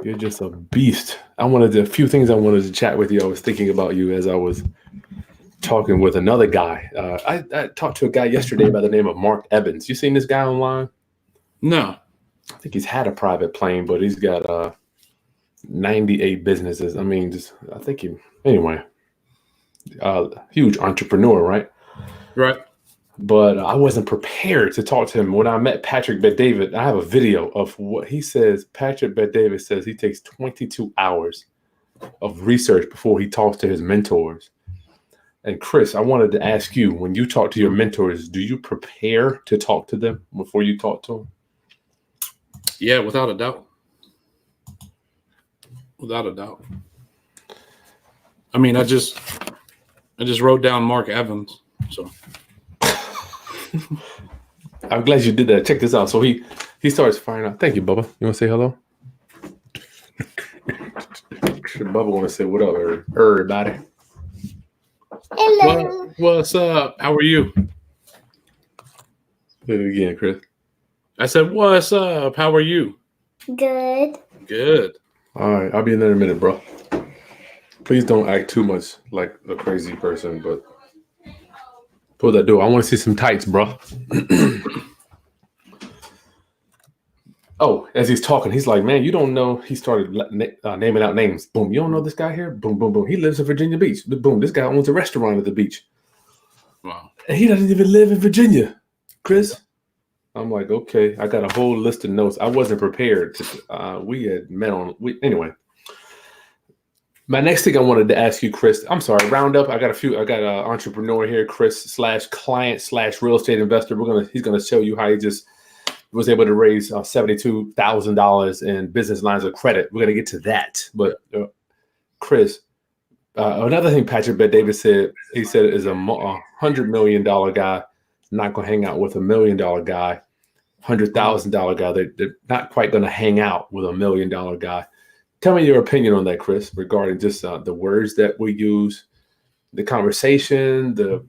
You're just a beast. A few things I wanted to chat with you. I was thinking about you as I was talking with another guy. I talked to a guy yesterday by the name of Mark Evans. You seen this guy online? No. I think he's had a private plane, but he's got 98 businesses. I mean, anyway, huge entrepreneur, right? Right. But I wasn't prepared to talk to him. When I met Patrick Bet-David, I have a video of what he says. Patrick Bet-David says he takes 22 hours of research before he talks to his mentors. And Chris, I wanted to ask you, when you talk to your mentors, do you prepare to talk to them before you talk to them? Yeah, without a doubt. Without a doubt. I mean, I just wrote down Mark Evans. So I'm glad you did that. Check this out. So he starts firing out. Thank you, Bubba. You want to say hello? Bubba want to say what up, everybody. Hello. What's up? How are you? Say it again, Chris. I said, what's up? How are you? Good. Good. All right, I'll be in there in a minute, bro. Please don't act too much like a crazy person, but pull that door. I want to see some tights, bro. Oh, as he's talking, he's like, man, you don't know. He started naming out names. Boom, you don't know this guy here? Boom, boom, boom. He lives in Virginia Beach. Boom, this guy owns a restaurant at the beach. Wow. And he doesn't even live in Virginia, Chris. I'm like, okay, I got a whole list of notes. I wasn't prepared. We had met anyway. My next thing I wanted to ask you, Chris, I'm sorry, Roundup. I got an entrepreneur here, Chris /client/ real estate investor. He's gonna show you how he just was able to raise $72,000 in business lines of credit. We're gonna get to that, but Chris, another thing Patrick Bet-David said, he said is a $100 million guy not gonna hang out with $1 million guy, $100,000 guy. They're not quite gonna hang out with $1 million guy. Tell me your opinion on that, Chris, regarding just the words that we use, the conversation, the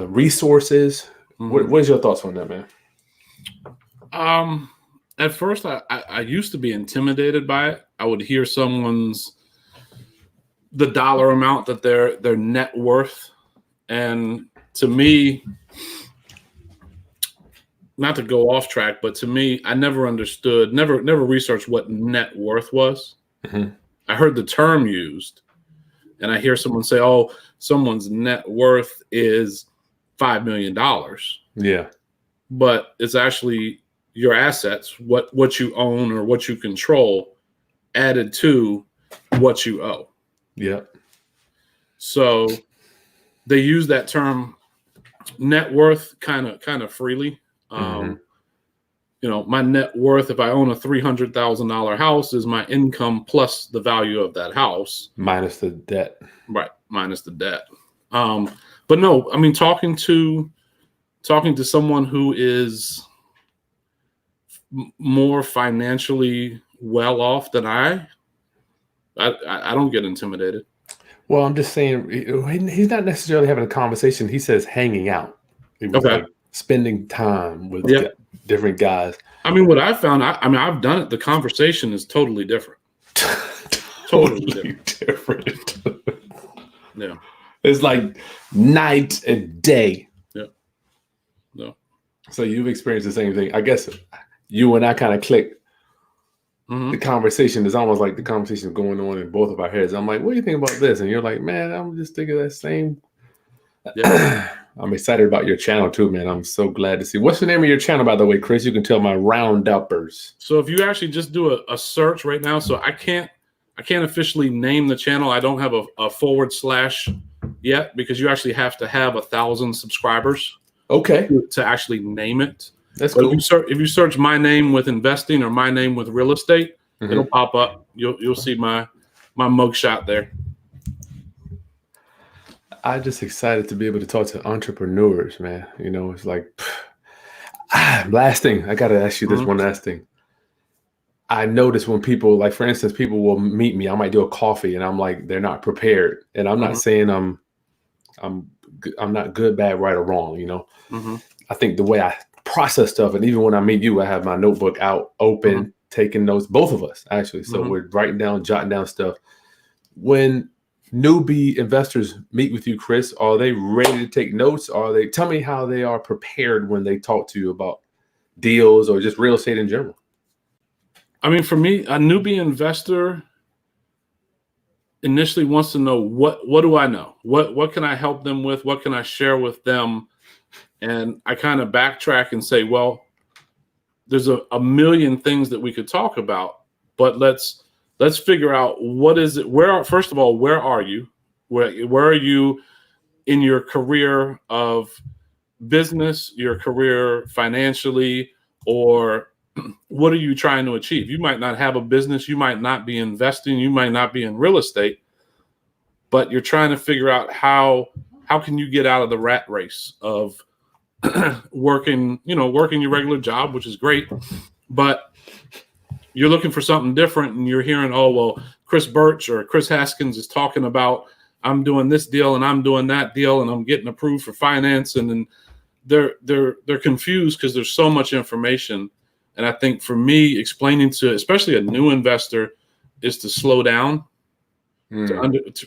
resources. Mm-hmm. What is your thoughts on that, man? At first, I used to be intimidated by it. I would hear the dollar amount that their net worth, and to me, not to go off track, but to me, I never understood, never researched what net worth was. Mm-hmm. I heard the term used, and I hear someone say, "Oh, someone's net worth is $5 million." Yeah, but it's actually your assets, what you own or what you control, added to what you owe. Yeah. So they use that term net worth kind of freely. Mm-hmm. My net worth, if I own a $300,000 house, is my income plus the value of that house. Minus the debt. Right. Minus the debt. But no, I mean, talking to someone who is more financially well off than I don't get intimidated. Well, I'm just saying he's not necessarily having a conversation. He says hanging out. He was like spending time with different guys. I mean, what I found, I've done it. The conversation is totally different. Totally different. Yeah. It's like night and day. Yeah. No. So you've experienced the same thing. I guess you and I kind of clicked. Mm-hmm. The conversation is almost like the conversation going on in both of our heads. I'm like, what do you think about this? And you're like, man, I'm just thinking that same. Yeah. I'm excited about your channel too, man. I'm so glad to see. What's the name of your channel, by the way, Chris? You can tell my Roundupers. So if you actually just do a search right now, so I can't officially name the channel. I don't have a / yet, because you actually have to have 1,000 subscribers. Okay. To actually name it. That's cool. If you search my name with investing or my name with real estate, mm-hmm. It'll pop up. You'll see my mugshot there. I'm just excited to be able to talk to entrepreneurs, man. It's like, last thing, I got to ask you this one last thing. I notice when people, like, for instance, people will meet me, I might do a coffee and I'm like, they're not prepared. And I'm not saying I'm not good, bad, right, or wrong. Mm-hmm. I think the way I process stuff, and even when I meet you, I have my notebook out open taking notes, both of us actually. So Mhm. we're writing down, jotting down stuff. When newbie investors meet with you, Chris, are they ready to take notes? Tell me how they are prepared when they talk to you about deals or just real estate in general? I mean, for me, a newbie investor initially wants to know what do I know? What can I help them with? What can I share with them? And I kind of backtrack and say, well, there's a million things that we could talk about, but let's figure out what is it. First of all, where are you? Where are you in your career of business, your career financially, or what are you trying to achieve? You might not have a business, you might not be investing, you might not be in real estate, but you're trying to figure out how can you get out of the rat race of working your regular job, which is great, but you're looking for something different, and you're hearing, oh, well, Chris Burch or Chris Haskins is talking about, I'm doing this deal and I'm doing that deal and I'm getting approved for finance, and then they're confused because there's so much information. And I think for me, explaining to especially a new investor is to slow down, to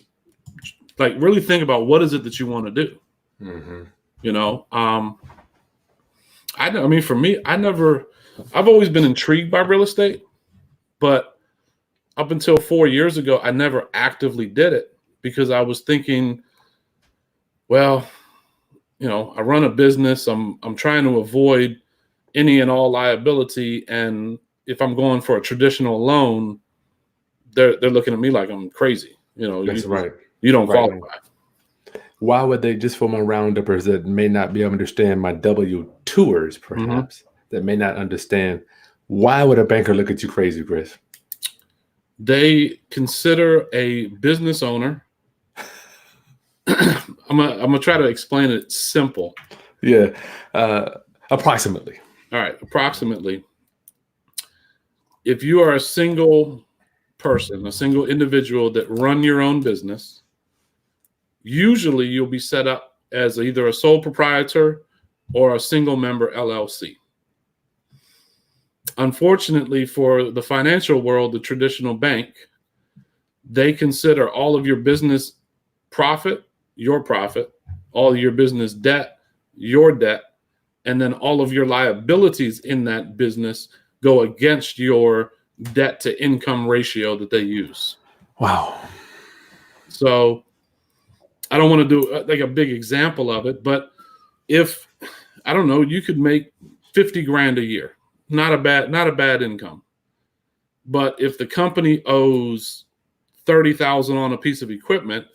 like really think about what is it that you want to do. Mm-hmm. You know, I mean, for me, I've always been intrigued by real estate, but up until 4 years ago, I never actively did it because I was thinking, well, I run a business. I'm trying to avoid any and all liability, and if I'm going for a traditional loan, they're looking at me like I'm crazy. That's right. You don't Right. qualify. Why would they, just for my rounduppers that may not be able to understand, my W-2ers perhaps, that may not understand, why would a banker look at you crazy, Chris? They consider a business owner. I'm gonna try to explain it simple. Yeah, approximately. All right, approximately. If you are a single person, a single individual that run your own business, usually you'll be set up as either a sole proprietor or a single member LLC. Unfortunately for the financial world, the traditional bank, they consider all of your business profit, your profit, all of your business debt, your debt, and then all of your liabilities in that business go against your debt to income ratio that they use. Wow. So I don't want to do like a big example of it, but if, I don't know, you could make 50 grand a year, not a bad income. But if the company owes 30,000 on a piece of equipment,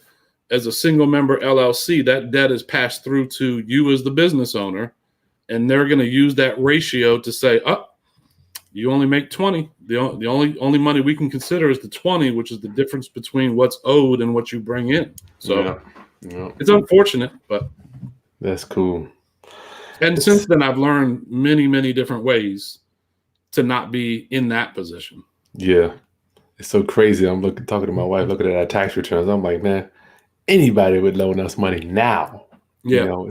as a single member LLC, that debt is passed through to you as the business owner, and they're going to use that ratio to say, oh, you only make 20. The only money we can consider is the 20, which is the difference between what's owed and what you bring in. So It's unfortunate, but that's cool. And since then, I've learned many, many different ways to not be in that position. Yeah. It's so crazy. I'm talking to my wife, looking at our tax returns. I'm like, man, anybody would loan us money now. Yeah.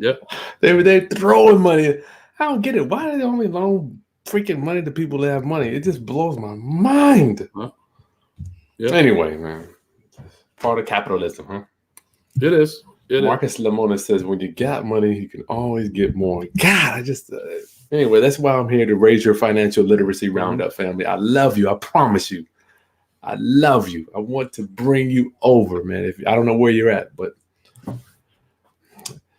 Yeah. They're throwing money. I don't get it. Why do they only loan freaking money to people that have money? It just blows my mind. Huh? Yeah. Anyway, man. Part of capitalism, huh? It is. Marcus Lemonis says, when you got money, you can always get more. God, anyway, that's why I'm here to raise your financial literacy roundup, family. I love you. I promise you. I love you. I want to bring you over, man. I don't know where you're at, but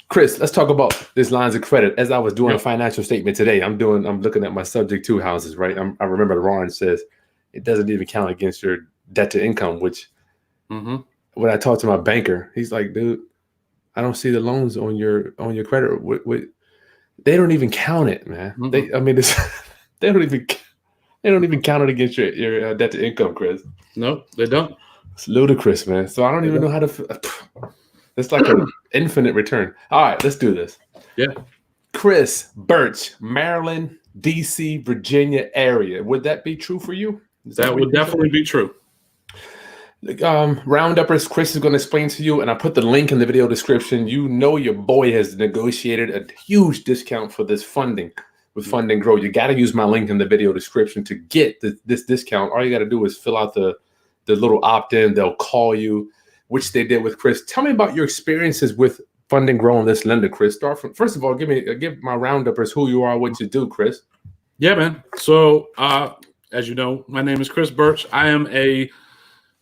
Chris, let's talk about these lines of credit. As I was doing a financial statement today, I'm looking at my subject to houses, right? I remember Ron says it doesn't even count against your debt to income, which when I talked to my banker, he's like, dude, I don't see the loans on your credit. They don't even count it, man. They don't even count it against your debt to income, Chris. No, they don't. It's ludicrous, man. So I don't even know how to. It's like an infinite return. All right, let's do this. Yeah. Chris Burch, Maryland, DC, Virginia area. Would that be true for you? That would definitely be true. Rounduppers, Chris is going to explain to you, and I put the link in the video description. You know your boy has negotiated a huge discount for this funding. with Fund and Grow, you got to use my link in the video description to get this discount. All you got to do is fill out the little opt-in. They'll call you, which they did with Chris. Tell me about your experiences with Fund and Grow and this lender, Chris. Start from, first of all, give my rounduppers who you are, what you do, Chris. Yeah, man. So, as you know, my name is Chris Burch. I am a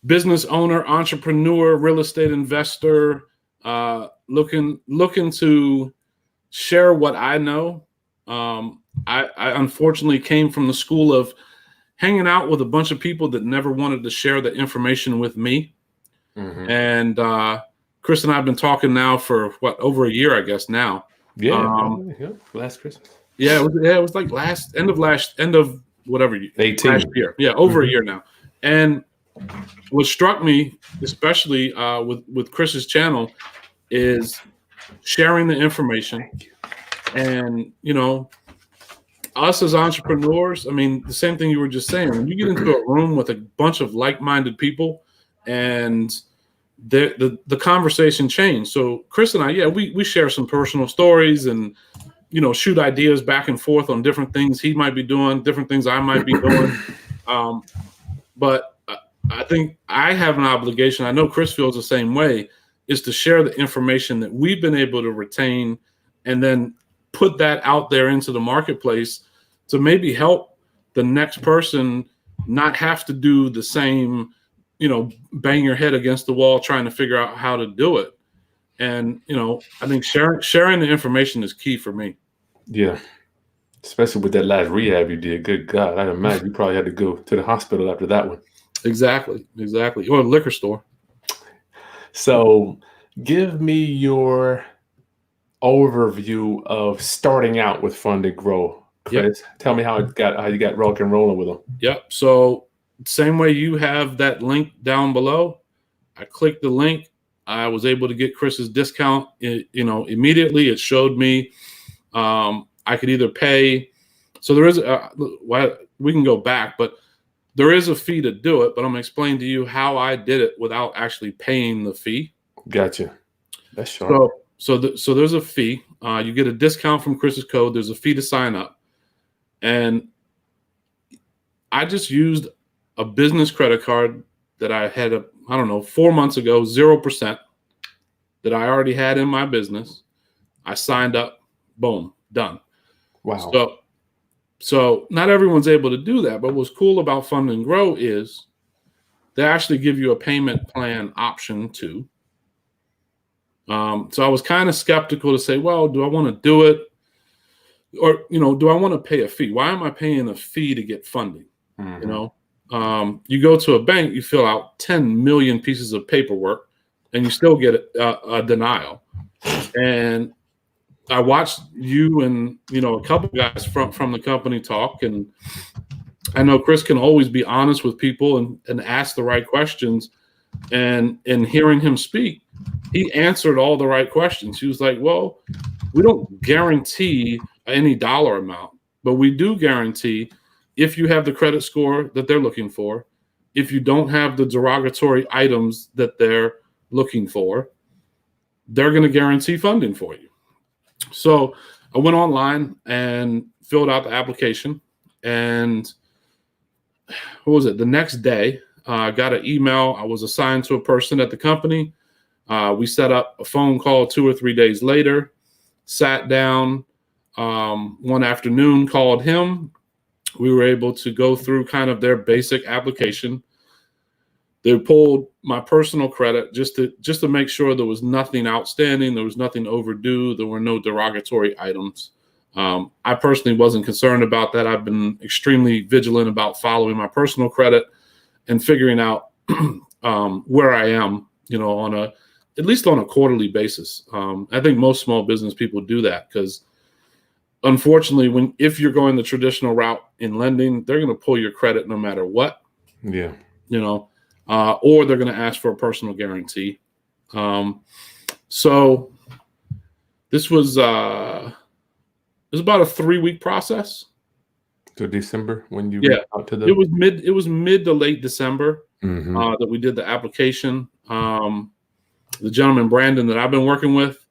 business owner, entrepreneur, real estate investor, looking to share what I know. I unfortunately came from the school of hanging out with a bunch of people that never wanted to share the information with me. Mm-hmm. And Chris and I have been talking now for over a year, I guess now. Yeah, last Christmas. Yeah, it was like end of whatever 18 last year. Yeah, over a year now. And what struck me, especially with Chris's channel, is sharing the information. And us as entrepreneurs, I mean, the same thing you were just saying. When you get into a room with a bunch of like-minded people, and the conversation changed. So Chris and I, we share some personal stories and shoot ideas back and forth on different things he might be doing, different things I might be doing. But I think I have an obligation. I know Chris feels the same way, is to share the information that we've been able to retain and then put that out there into the marketplace to maybe help the next person not have to do the same, bang your head against the wall trying to figure out how to do it. And, I think sharing the information is key for me. Yeah. Especially with that last rehab you did. Good God. I imagine you probably had to go to the hospital after that one. Exactly. Or a liquor store. So give me your overview of starting out with Fund and Grow, Chris. Yep. Tell me how you got rock and rolling with them. Yep. So same way you have that link down below. I clicked the link. I was able to get Chris's discount. Immediately it showed me I could either pay. So there is we can go back, but there is a fee to do it. But I'm going to explain to you how I did it without actually paying the fee. Gotcha. That's sharp. So there's a fee. You get a discount from Chris's code. There's a fee to sign up. And I just used a business credit card that I had, 4 months ago, 0%, that I already had in my business. I signed up, boom, done. Wow. So not everyone's able to do that. But what's cool about Fund and Grow is they actually give you a payment plan option too. So I was kind of skeptical to say, well, do I want to do it? Or, do I want to pay a fee? Why am I paying a fee to get funding? Mm-hmm. You go to a bank, you fill out 10 million pieces of paperwork, and you still get a denial. And I watched you and, a couple guys from the company talk, and I know Chris can always be honest with people and ask the right questions. And in hearing him speak, he answered all the right questions. He was like, well, we don't guarantee any dollar amount, but we do guarantee if you have the credit score that they're looking for, if you don't have the derogatory items that they're looking for, they're going to guarantee funding for you. So I went online and filled out the application, and what was it? The next day, I got an email. I was assigned to a person at the company. We set up a phone call 2 or 3 days later, sat down one afternoon, called him. We were able to go through kind of their basic application. They pulled my personal credit just to make sure there was nothing outstanding, there was nothing overdue, there were no derogatory items. I personally wasn't concerned about that. I've been extremely vigilant about following my personal credit and figuring out where I am, at least on a quarterly basis. I think most small business people do that because, unfortunately, if you're going the traditional route in lending, they're going to pull your credit no matter what. Yeah. Or they're going to ask for a personal guarantee. So this was about a 3-week process. To December when you reached out to them? It was mid to late December mm-hmm. That we did the application. The gentleman Brandon that I've been working with,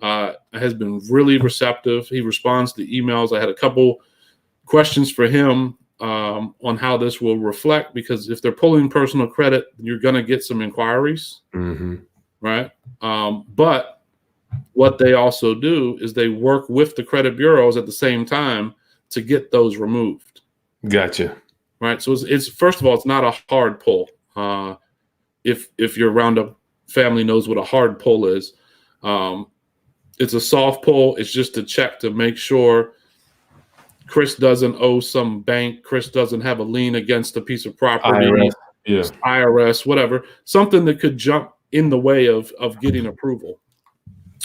has been really receptive. He responds to emails. I had a couple questions for him on how this will reflect, because if they're pulling personal credit, you're going to get some inquiries, right? But what they also do is they work with the credit bureaus at the same time to get those removed. Gotcha. Right. So it's first of all, it's not a hard pull. If your Roundup family knows what a hard pull is, it's a soft pull. It's just a check to make sure Chris doesn't owe some bank. Chris doesn't have a lien against a piece of property. IRS, whatever. Something that could jump in the way of getting approval.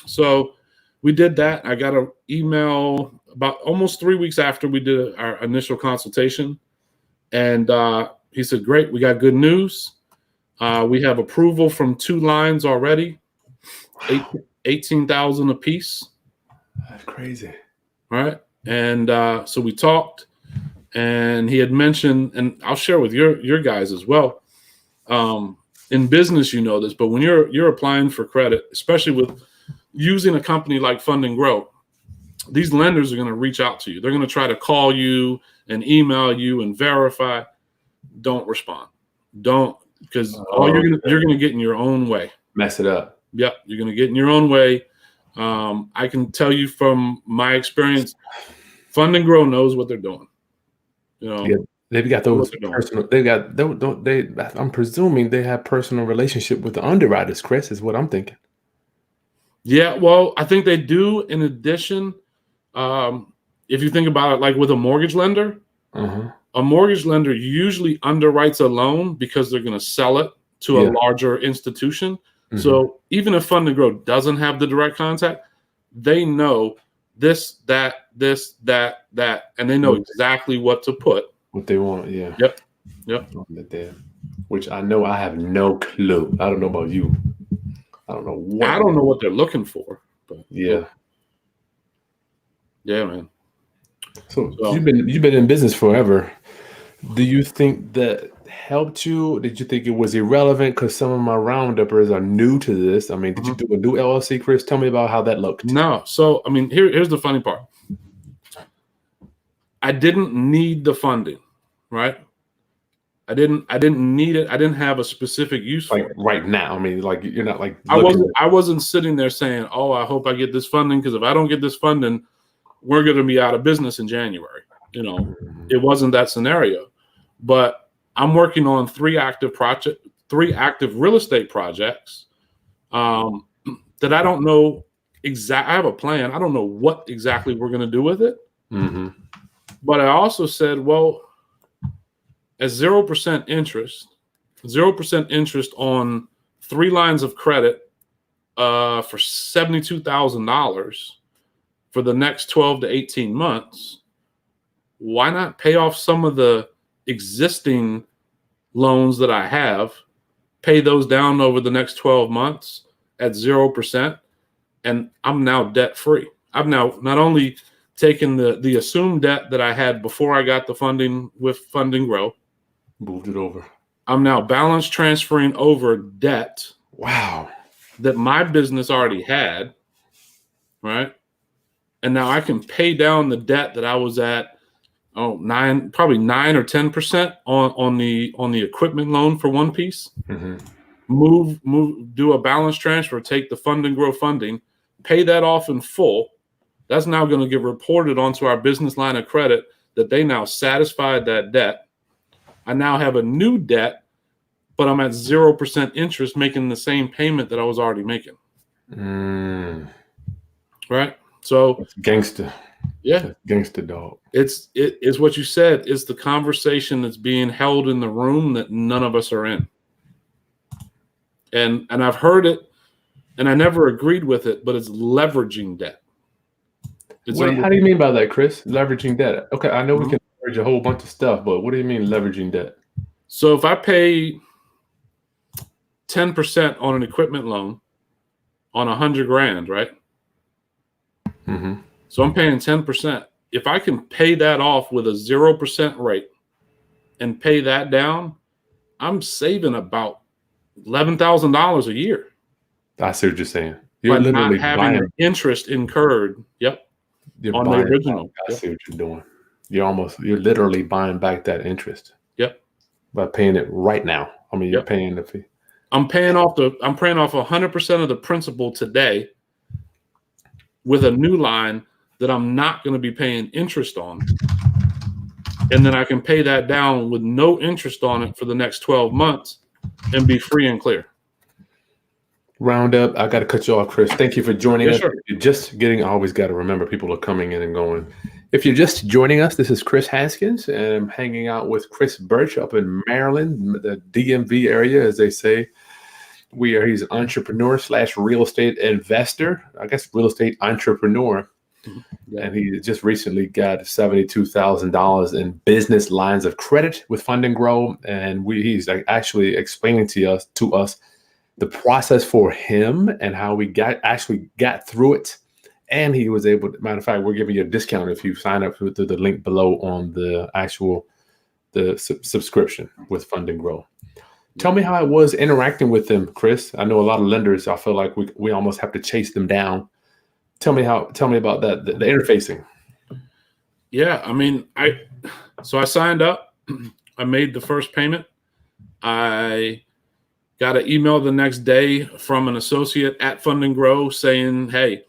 So we did that. I got an email about almost 3 weeks after we did our initial consultation. And he said, great, we got good news. We have approval from 2 lines already, 18,000 a piece. That's crazy. Right. And so we talked, and he had mentioned, and I'll share with your guys as well. In business, you know this, but when you're applying for credit, especially with using a company like Fund and Grow, these lenders are going to reach out to you. They're going to try to call you and email you and verify. Don't respond. Don't, because all you're going to get in your own way. Mess it up. Yep, you're going to get in your own way. I can tell you from my experience, Fund and Grow knows what they're doing. You know, yeah, they've got those personal. I'm presuming they have personal relationship with the underwriters. Chris, is what I'm thinking. Yeah, well, I think they do. In addition, if you think about it, like with a mortgage lender, a mortgage lender usually underwrites a loan because they're going to sell it to a larger institution. So even if Fund and Grow doesn't have the direct contact, they know this, that, and they know exactly what to put. What they want, yeah. Yep. Which I know I have no clue. I don't know about you. I don't know what they're looking for. But yeah, man. So you've been in business forever. Do you think that helped you? Did you think it was irrelevant because some of my Rounduppers are new to this? I mean, did you do a new LLC, Chris? Tell me about how that looked. No. So, I mean, here's the funny part. I didn't need the funding, right? I didn't need it. I didn't have a specific use for it. Right now. I mean, like you're not like I wasn't sitting there saying, "Oh, I hope I get this funding, because if I don't get this funding, we're going to be out of business in January." You know, it wasn't that scenario. But I'm working on 3 active real estate projects that I don't know I have a plan. I don't know what exactly we're going to do with it. But I also said, well, at 0% interest, 0% interest on 3 lines of credit for $72,000 for the next 12 to 18 months, why not pay off some of the existing loans that I have, pay those down over the next 12 months at 0%, and I'm now debt free. I've now not only taken the assumed debt that I had before I got the funding with Fund and Grow, moved it over. I'm now balance transferring over debt. Wow. That my business already had, right? And now I can pay down the debt that I was at, probably 9 or 10% on the equipment loan for one piece. Move, do a balance transfer, take the Fund and Grow funding, pay that off in full. That's now going to get reported onto our business line of credit that they now satisfied that debt. I now have a new debt, but I'm at 0% interest, making the same payment that I was already making. Right? So it's gangster. Yeah. That's gangster, dog. It's what you said. It's the conversation that's being held in the room that none of us are in. And I've heard it, and I never agreed with it, but it's leveraging debt. How do you mean by that, Chris? Leveraging debt. Okay, I know we can leverage a whole bunch of stuff, but what do you mean leveraging debt? So if I pay 10% on an equipment loan on $100,000, right? So I'm paying 10%. If I can pay that off with a 0% rate and pay that down, I'm saving about $11,000 a year. I see what you're saying. You're by not literally having buying. the interest incurred. Yep. You're On the buying. original. I Yep. see what you're doing. You're literally buying back that interest Yep. by paying it right now. I mean, you're Yep. paying the fee. I'm paying off 100% of the principal today with a new line that I'm not going to be paying interest on. And then I can pay that down with no interest on it for the next 12 months and be free and clear. Roundup. I got to cut you off, Chris. Thank you for joining Yeah, us. sure. If you're just getting, I always got to remember people are coming in and going. If you're just joining us, this is Chris Haskins, and I'm hanging out with Chris Burch up in Maryland, the DMV area, as they say. He's an entrepreneur / real estate investor, I guess real estate entrepreneur. Yeah. And he just recently got $72,000 in business lines of credit with Fund and Grow. And he's actually explaining to us the process for him and how we got through it. And he was able to, matter of fact, we're giving you a discount if you sign up through the link below on the subscription with Fund and Grow. Tell me how it was interacting with them, Chris. I know a lot of lenders, I feel like we almost have to chase them down. Tell me about that, the interfacing. Yeah, I mean, I signed up. I made the first payment. I got an email the next day from an associate at Fund and Grow saying, hey,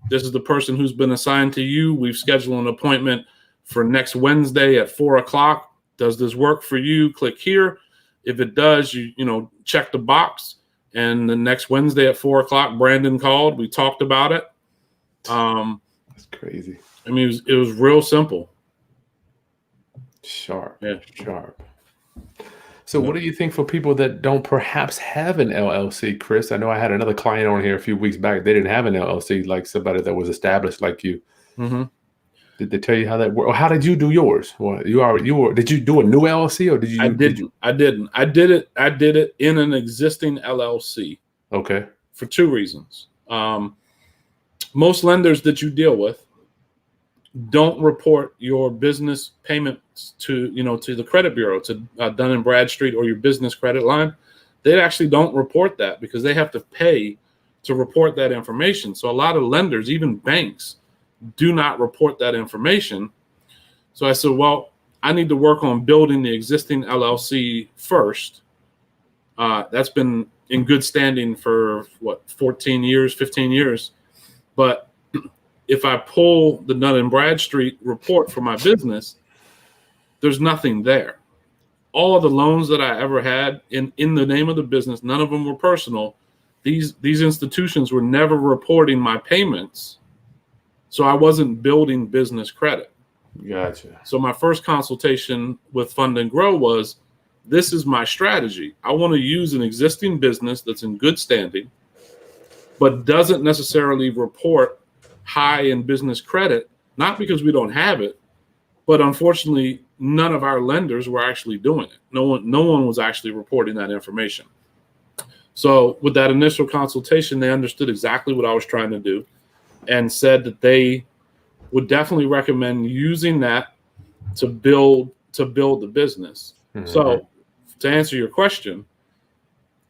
this is the person who's been assigned to you. We've scheduled an appointment for next Wednesday at 4:00. Does this work for you? Click here. If it does, you check the box. And the next Wednesday at 4:00, Brandon called. We talked about it. That's crazy. I mean, it was real simple. Sharp. Yeah. Sharp. So what do you think for people that don't perhaps have an LLC, Chris? I know I had another client on here a few weeks back. They didn't have an LLC, like somebody that was established like you. Mm-hmm. Did they tell you how that worked? Or how did you do yours? Well, did you do a new LLC or did you? I didn't. I did it in an existing LLC. Okay. For two reasons. Most lenders that you deal with don't report your business payments to the credit bureau, to Dun & Bradstreet or your business credit line. They actually don't report that because they have to pay to report that information. So a lot of lenders, even banks, do not report that information. So I said, well, I need to work on building the existing LLC first. That's been in good standing for 15 years. But if I pull the Dun & Bradstreet report for my business, there's nothing there. All of the loans that I ever had in the name of the business, none of them were personal. These institutions were never reporting my payments. So I wasn't building business credit. Gotcha. So my first consultation with Fund and Grow was, this is my strategy. I want to use an existing business that's in good standing, but doesn't necessarily report high in business credit, not because we don't have it, but unfortunately, none of our lenders were actually doing it. No one was actually reporting that information. So with that initial consultation, they understood exactly what I was trying to do and said that they would definitely recommend using that to build the business. Mm-hmm. So to answer your question,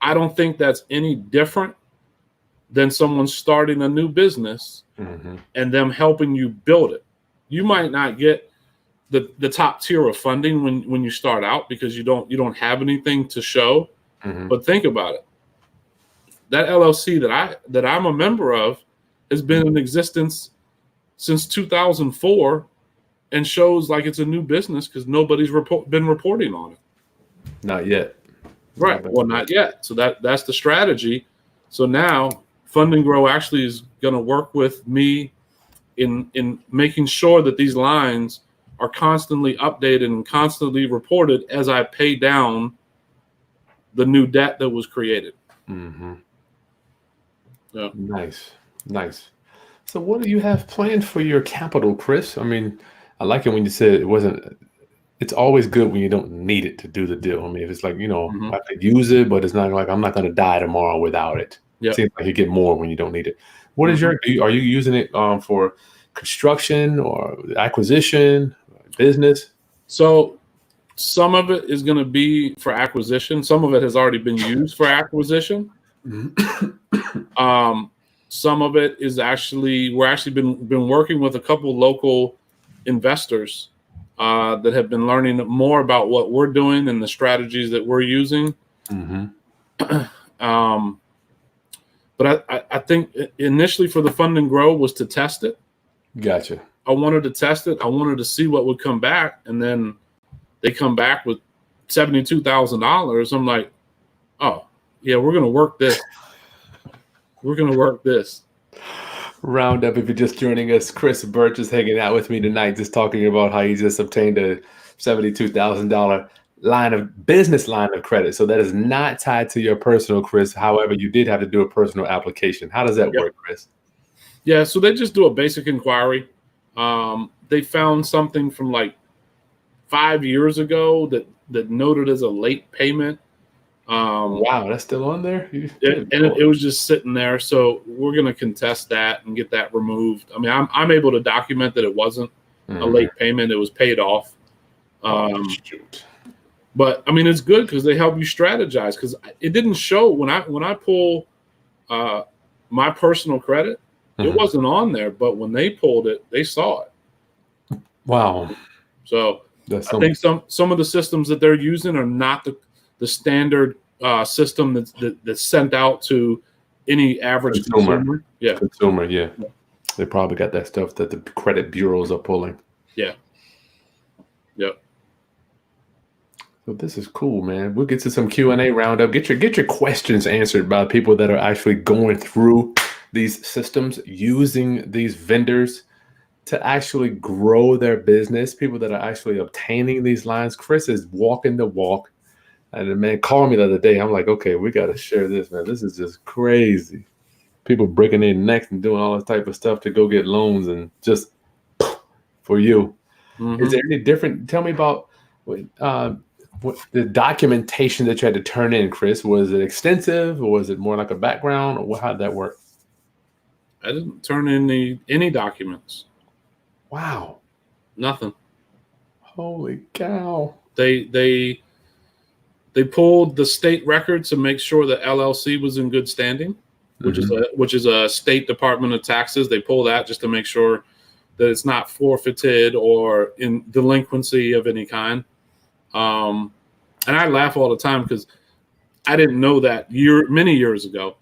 I don't think that's any different than someone starting a new business mm-hmm. and them helping you build it. You might not get the top tier of funding when you start out because you don't have anything to show. Mm-hmm. But think about it. That LLC that I'm a member of has been in existence since 2004 and shows like it's a new business because nobody's been reporting on it. Not yet. Right. Well, not yet. So that's the strategy. So now Fund and Grow actually is going to work with me in making sure that these lines are constantly updated and constantly reported as I pay down the new debt that was created. Mm-hmm. Yeah. Nice. So what do you have planned for your capital, Chris? I mean, I like it when you said it's always good when you don't need it to do the deal. I mean, if it's like, mm-hmm. I could use it, but it's not like I'm not going to die tomorrow without it. Yep. It seems like you get more when you don't need it. What mm-hmm. Are you using it for construction or acquisition, business? So some of it is going to be for acquisition. Some of it has already been used for acquisition. Mm-hmm. Some of it is we're actually been working with a couple local investors that have been learning more about what we're doing and the strategies that we're using. Mm-hmm. But I think initially for the Fund and Grow was to test it. Gotcha. I wanted to test it. I wanted to see what would come back. And then they come back with $72,000. I'm like, oh, yeah, we're going to work this. We're going to work this. Roundup, if you're just joining us, Chris Burch is hanging out with me tonight, just talking about how he just obtained a $72,000 business line of credit. So that is not tied to your personal, Chris. However, you did have to do a personal application. How does that work, Chris? Yeah, so they just do a basic inquiry. They found something from like 5 years ago that noted as a late payment. Wow, that's still on there? It was just sitting there. So we're going to contest that and get that removed. I mean, I'm able to document that it wasn't a late payment. It was paid off. Shoot. But I mean, it's good because they help you strategize, because it didn't show when I pull my personal credit, it wasn't on there. But when they pulled it, they saw it. Wow. So I think some of the systems that they're using are not the standard system that's sent out to any average consumer. Yeah. Consumer, yeah. They probably got that stuff that the credit bureaus are pulling. Yeah. Yep. So this is cool, man. We'll get to some Q&A roundup. Get your questions answered by people that are actually going through these systems, using these vendors to actually grow their business, people that are actually obtaining these lines. Chris is walking the walk. And the man called me the other day. I'm like, okay, we got to share this, man. This is just crazy. People breaking their necks and doing all this type of stuff to go get loans and just for you. Mm-hmm. Is there any different? Tell me about what the documentation that you had to turn in, Chris. Was it extensive, or was it more like a background, or how did that work? I didn't turn in any documents. Wow. Nothing. Holy cow. They pulled the state record to make sure the LLC was in good standing, which is a state Department of Taxes. They pull that just to make sure that it's not forfeited or in delinquency of any kind. And I laugh all the time because I didn't know that many years ago.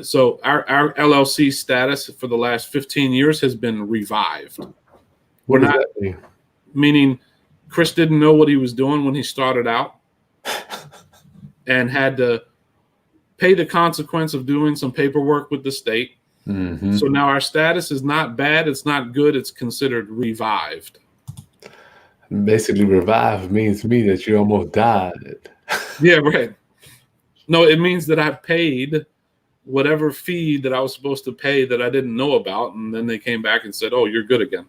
So our LLC status for the last 15 years has been revived. What does that mean? Meaning Chris didn't know what he was doing when he started out and had to pay the consequence of doing some paperwork with the state. Mm-hmm. So now our status is not bad. It's not good. It's considered revived. Basically, revived means to me that you almost died. Yeah, right. No, it means that I paid whatever fee that I was supposed to pay that I didn't know about. And then they came back and said, oh, you're good again.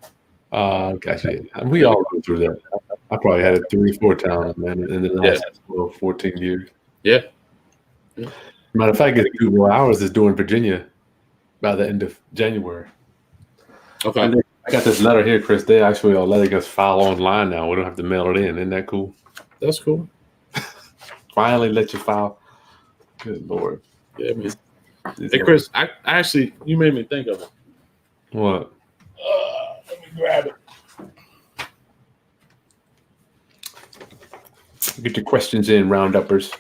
Gotcha. We all go through that. I probably had it 3 or 4 times, man, in the last 14 years. Yeah. Matter of fact, ours is due in Virginia by the end of January. Okay. I got this letter here, Chris. They actually are letting us file online now. We don't have to mail it in. Isn't that cool? That's cool. Finally let you file. Good Lord. Yeah, man. Hey, Chris, I actually, you made me think of it. What? Let me grab it. Get your questions in, rounduppers.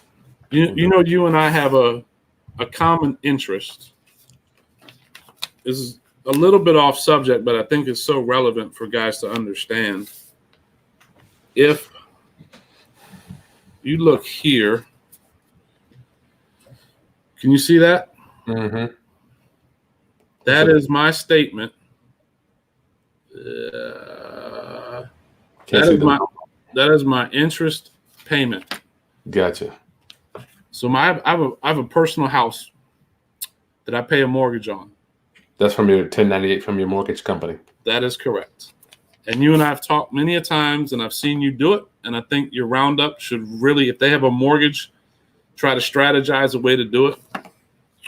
You know, you and I have a common interest. This is a little bit off subject, but I think it's so relevant for guys to understand. If you look here, can you see that? Mm-hmm. That is my statement. That is my interest payment. Gotcha. So I have a personal house that I pay a mortgage on. That's from your 1098 from your mortgage company. That is correct. And you and I have talked many a times, and I've seen you do it. And I think your Roundup should really, if they have a mortgage, try to strategize a way to do it.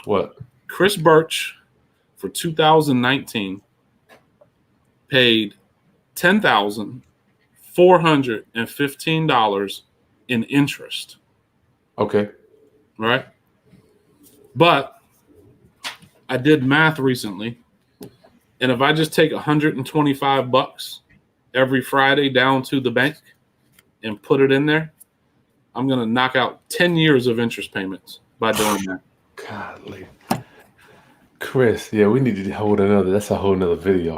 What? Chris Burch for 2019 paid $10,415 in interest. Okay. Right? But I did math recently, and if I just take $125 every Friday down to the bank and put it in there, I'm going to knock out 10 years of interest payments by doing that. Godly. Chris, yeah, we need to hold another. That's a whole nother video.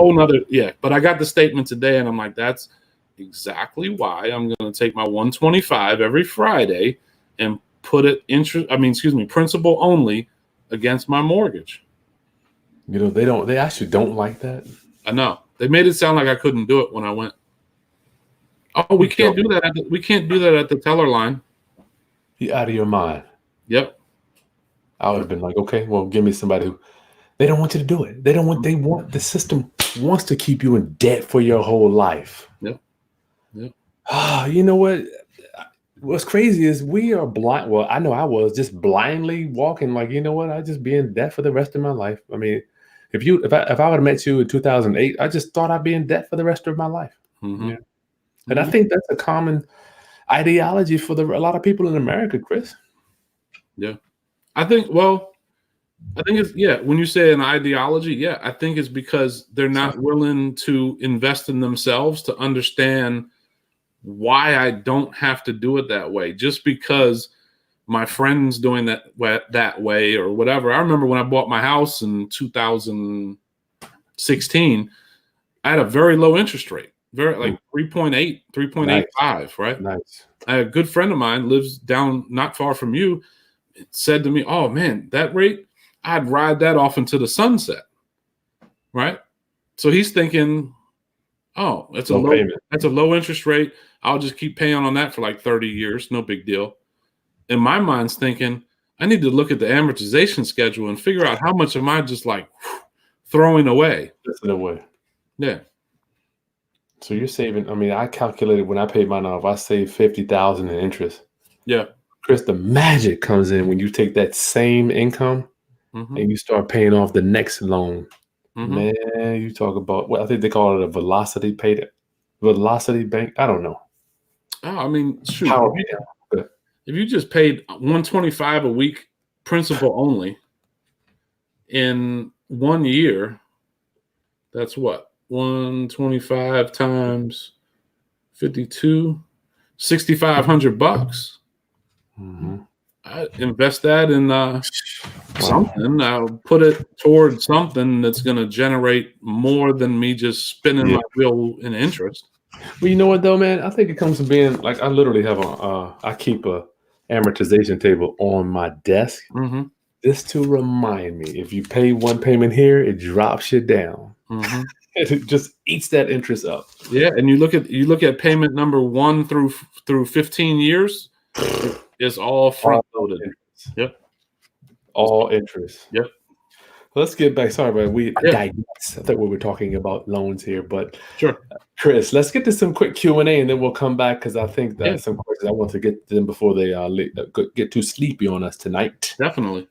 But I got the statement today, and I'm like, that's exactly why I'm going to take my 125 every Friday and put it principal only against my mortgage. You know, they actually don't like that. I know. They made it sound like I couldn't do it when I went. Oh, we can't do that. We can't do that at the teller line. You out of your mind. Yep. I would have been like, okay, well, give me somebody who. They don't want you to do it. They want the system wants to keep you in debt for your whole life. Yep. Yep. You know what? What's crazy is we are blind. Well, I know I was just blindly walking like, you know what? I just be in debt for the rest of my life. I mean, if I would have met you in 2008, I just thought I'd be in debt for the rest of my life. Mm-hmm. Yeah. And I think that's a common ideology for a lot of people in America, Chris. Yeah. I think it's, when you say an ideology, I think it's because they're not willing to invest in themselves to understand why I don't have to do it that way. Just because my friend's doing that way or whatever. I remember when I bought my house in 2016, I had a very low interest rate, like 3.8, 3.85, right? Nice. I had a good friend of mine lives down not far from you. It said to me, "Oh man, that rate, I'd ride that off into the sunset." Right? So he's thinking, "Oh, that's a low interest rate. I'll just keep paying on that for like 30 years, no big deal." And my mind's thinking, I need to look at the amortization schedule and figure out how much am I just like throwing away. Listen away. Yeah. So you're saving. I mean, I calculated when I paid mine off, I saved $50,000 in interest. Yeah. Chris, the magic comes in when you take that same income and you start paying off the next loan. Man, you talk about I think they call it a velocity bank. I don't know. Oh, I mean, shoot. Power If you just paid $125 a week principal only in 1 year, that's what? 125 times 52, $6,500. I invest that in something. I'll put it towards something that's going to generate more than me just spinning my wheel in interest. Well, you know what though, man? I think it comes to being like I literally have I keep a amortization table on my desk just to remind me if you pay one payment here, it drops you down. It just eats that interest up. Yeah, and you look at payment number 1 through 15 years, it's all front loaded. Yep. All interest. Yep. Let's get back. Sorry, but we digress. I thought we were talking about loans here, but sure. Chris, let's get to some quick Q&A, and then we'll come back because I think that some questions I want to get to them before they get too sleepy on us tonight. Definitely.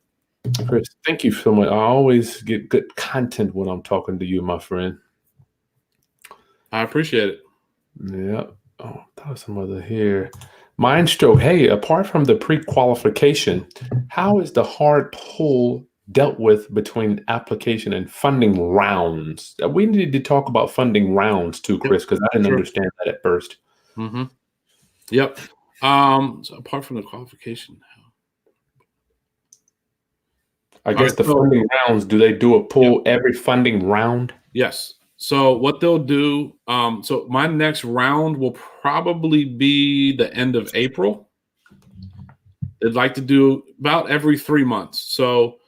Chris, thank you so much. I always get good content when I'm talking to you, my friend. I appreciate it. Yeah. Oh, that was some other here. Mindstroke. Hey, apart from the pre-qualification, how is the hard pull dealt with between application and funding rounds? We need to talk about funding rounds too, Chris, because I didn't understand that at first. Yep. So apart from the qualification, I guess the funding rounds, do they do a pull every funding round? Yes. So what they'll do, so my next round will probably be the end of April. They'd like to do about every 3 months. So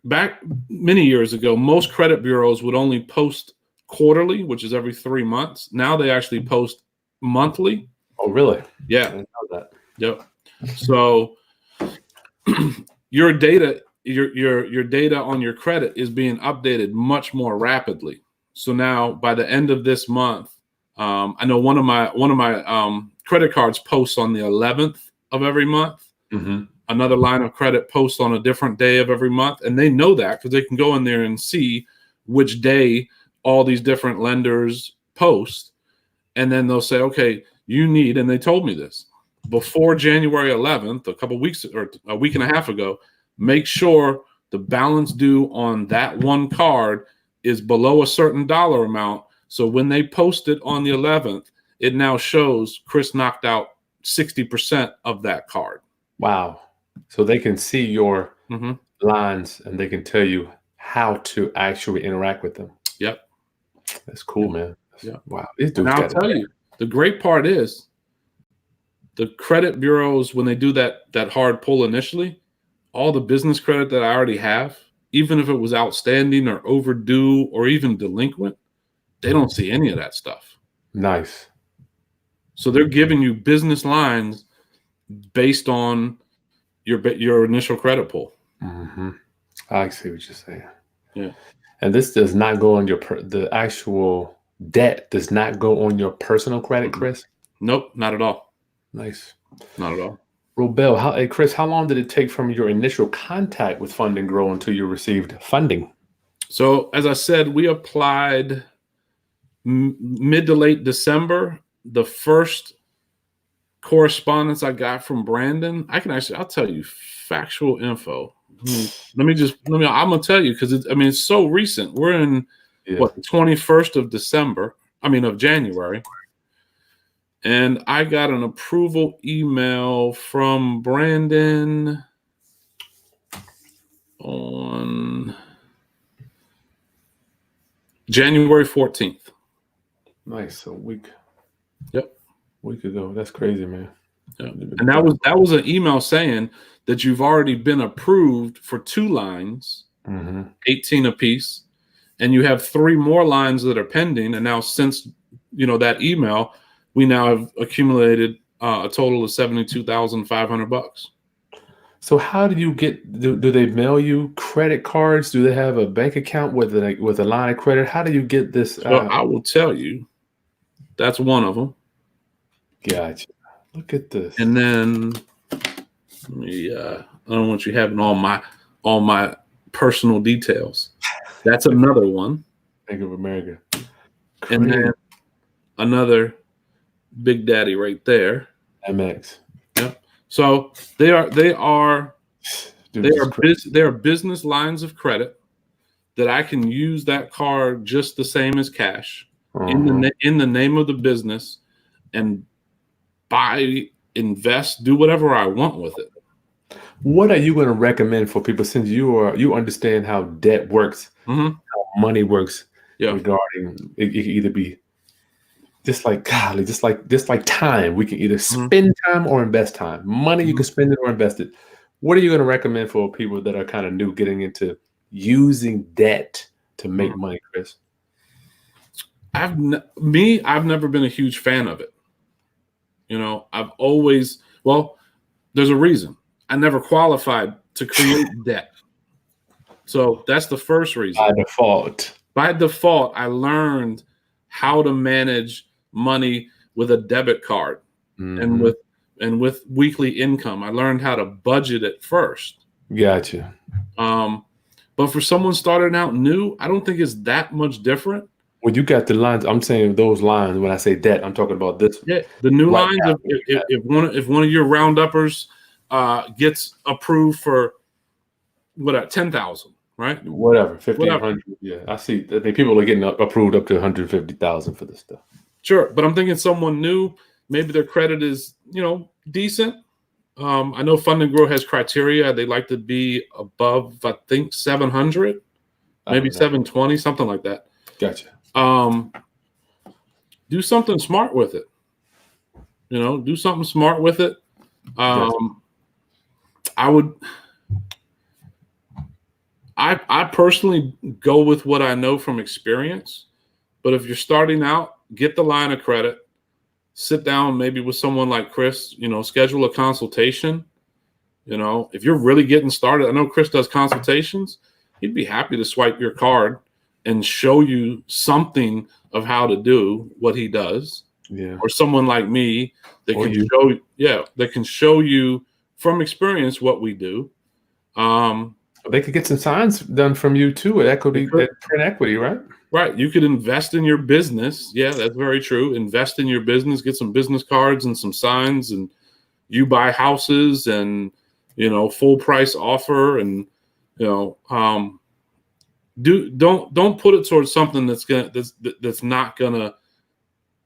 back many years ago, most credit bureaus would only post quarterly, which is every 3 months. Now they actually post monthly. Oh, really? Yeah. I didn't know that. Yep. So your data on your credit is being updated much more rapidly. So now by the end of this month, I know one of my credit cards posts on the 11th of every month. Another line of credit posts on a different day of every month. And they know that because they can go in there and see which day all these different lenders post. And then they'll say, okay, you need, and they told me this, before January 11th, a couple weeks or a week and a half ago, make sure the balance due on that one card is below a certain dollar amount. So when they post it on the 11th, it now shows Chris knocked out 60% of that card. Wow. So they can see your lines and they can tell you how to actually interact with them. Yep. That's cool, man. Yeah. Wow. These dudes and I'll tell you, the great part is the credit bureaus, when they do that hard pull initially, all the business credit that I already have, even if it was outstanding or overdue or even delinquent, they don't see any of that stuff. Nice. So they're giving you business lines based on your initial credit pull. Mm-hmm. I see what you're saying. Yeah. And this does not go on the actual debt does not go on your personal credit, Chris? Nope, not at all. Nice. Not at all. Robel, hey Chris, how long did it take from your initial contact with Fund and Grow until you received funding? So as I said, we applied mid to late December. The first correspondence I got from Brandon, I'll tell you factual info. I'm gonna tell you because it's so recent. We're in the 21st of January. And I got an approval email from Brandon on January 14th. Nice. A week. Yep. Week ago. That's crazy, man. Yep. And that was an email saying that you've already been approved for 2 lines, 18 apiece, and you have 3 more lines that are pending. And now since that email, we now have accumulated a total of $72,500. So how do you get? Do they mail you credit cards? Do they have a bank account with a line of credit? How do you get this? So I will tell you, that's one of them. Gotcha. Look at this. And then, I don't want you having all my personal details. That's another one. Bank of America. Crazy. And then another Big Daddy right there. MX. Yep. So they are business lines of credit that I can use that card just the same as cash in the name of the business and buy, invest, do whatever I want with it. What are you going to recommend for people since you understand how debt works, how money works regarding it can either be just like time. We can either spend time or invest time. Money, you can spend it or invest it. What are you going to recommend for people that are kind of new getting into using debt to make money, Chris? I've never been a huge fan of it. I've always, there's a reason. I never qualified to create debt. So that's the first reason. By default, I learned how to manage money with a debit card and with weekly income. I learned how to budget it first. Gotcha. But for someone starting out new, I don't think it's that much different. Well, you got the lines. I'm saying those lines. When I say debt, I'm talking about this. Yeah, the new lines. If one of your rounduppers gets approved for 10,000, right? Whatever, 1,500. Yeah, I see. I think people are getting approved up to 150,000 for this stuff. Sure, but I'm thinking someone new, maybe their credit is decent. I know Fund and Grow has criteria. They like to be above, I think, 700, maybe 720, something like that. Gotcha. Do something smart with it. Do something smart with it. I personally go with what I know from experience. But if you're starting out, get the line of credit, sit down maybe with someone like Chris, schedule a consultation. If you're really getting started, I know Chris does consultations. He'd be happy to swipe your card and show you something of how to do what he does. Yeah. Or someone like me that can show you from experience what we do. They could get some signs done from you too at print equity, right? Right. You could invest in your business. Yeah, that's very true. Invest in your business, get some business cards and some signs, and you buy houses and, full price offer. And Don't put it towards something that's not gonna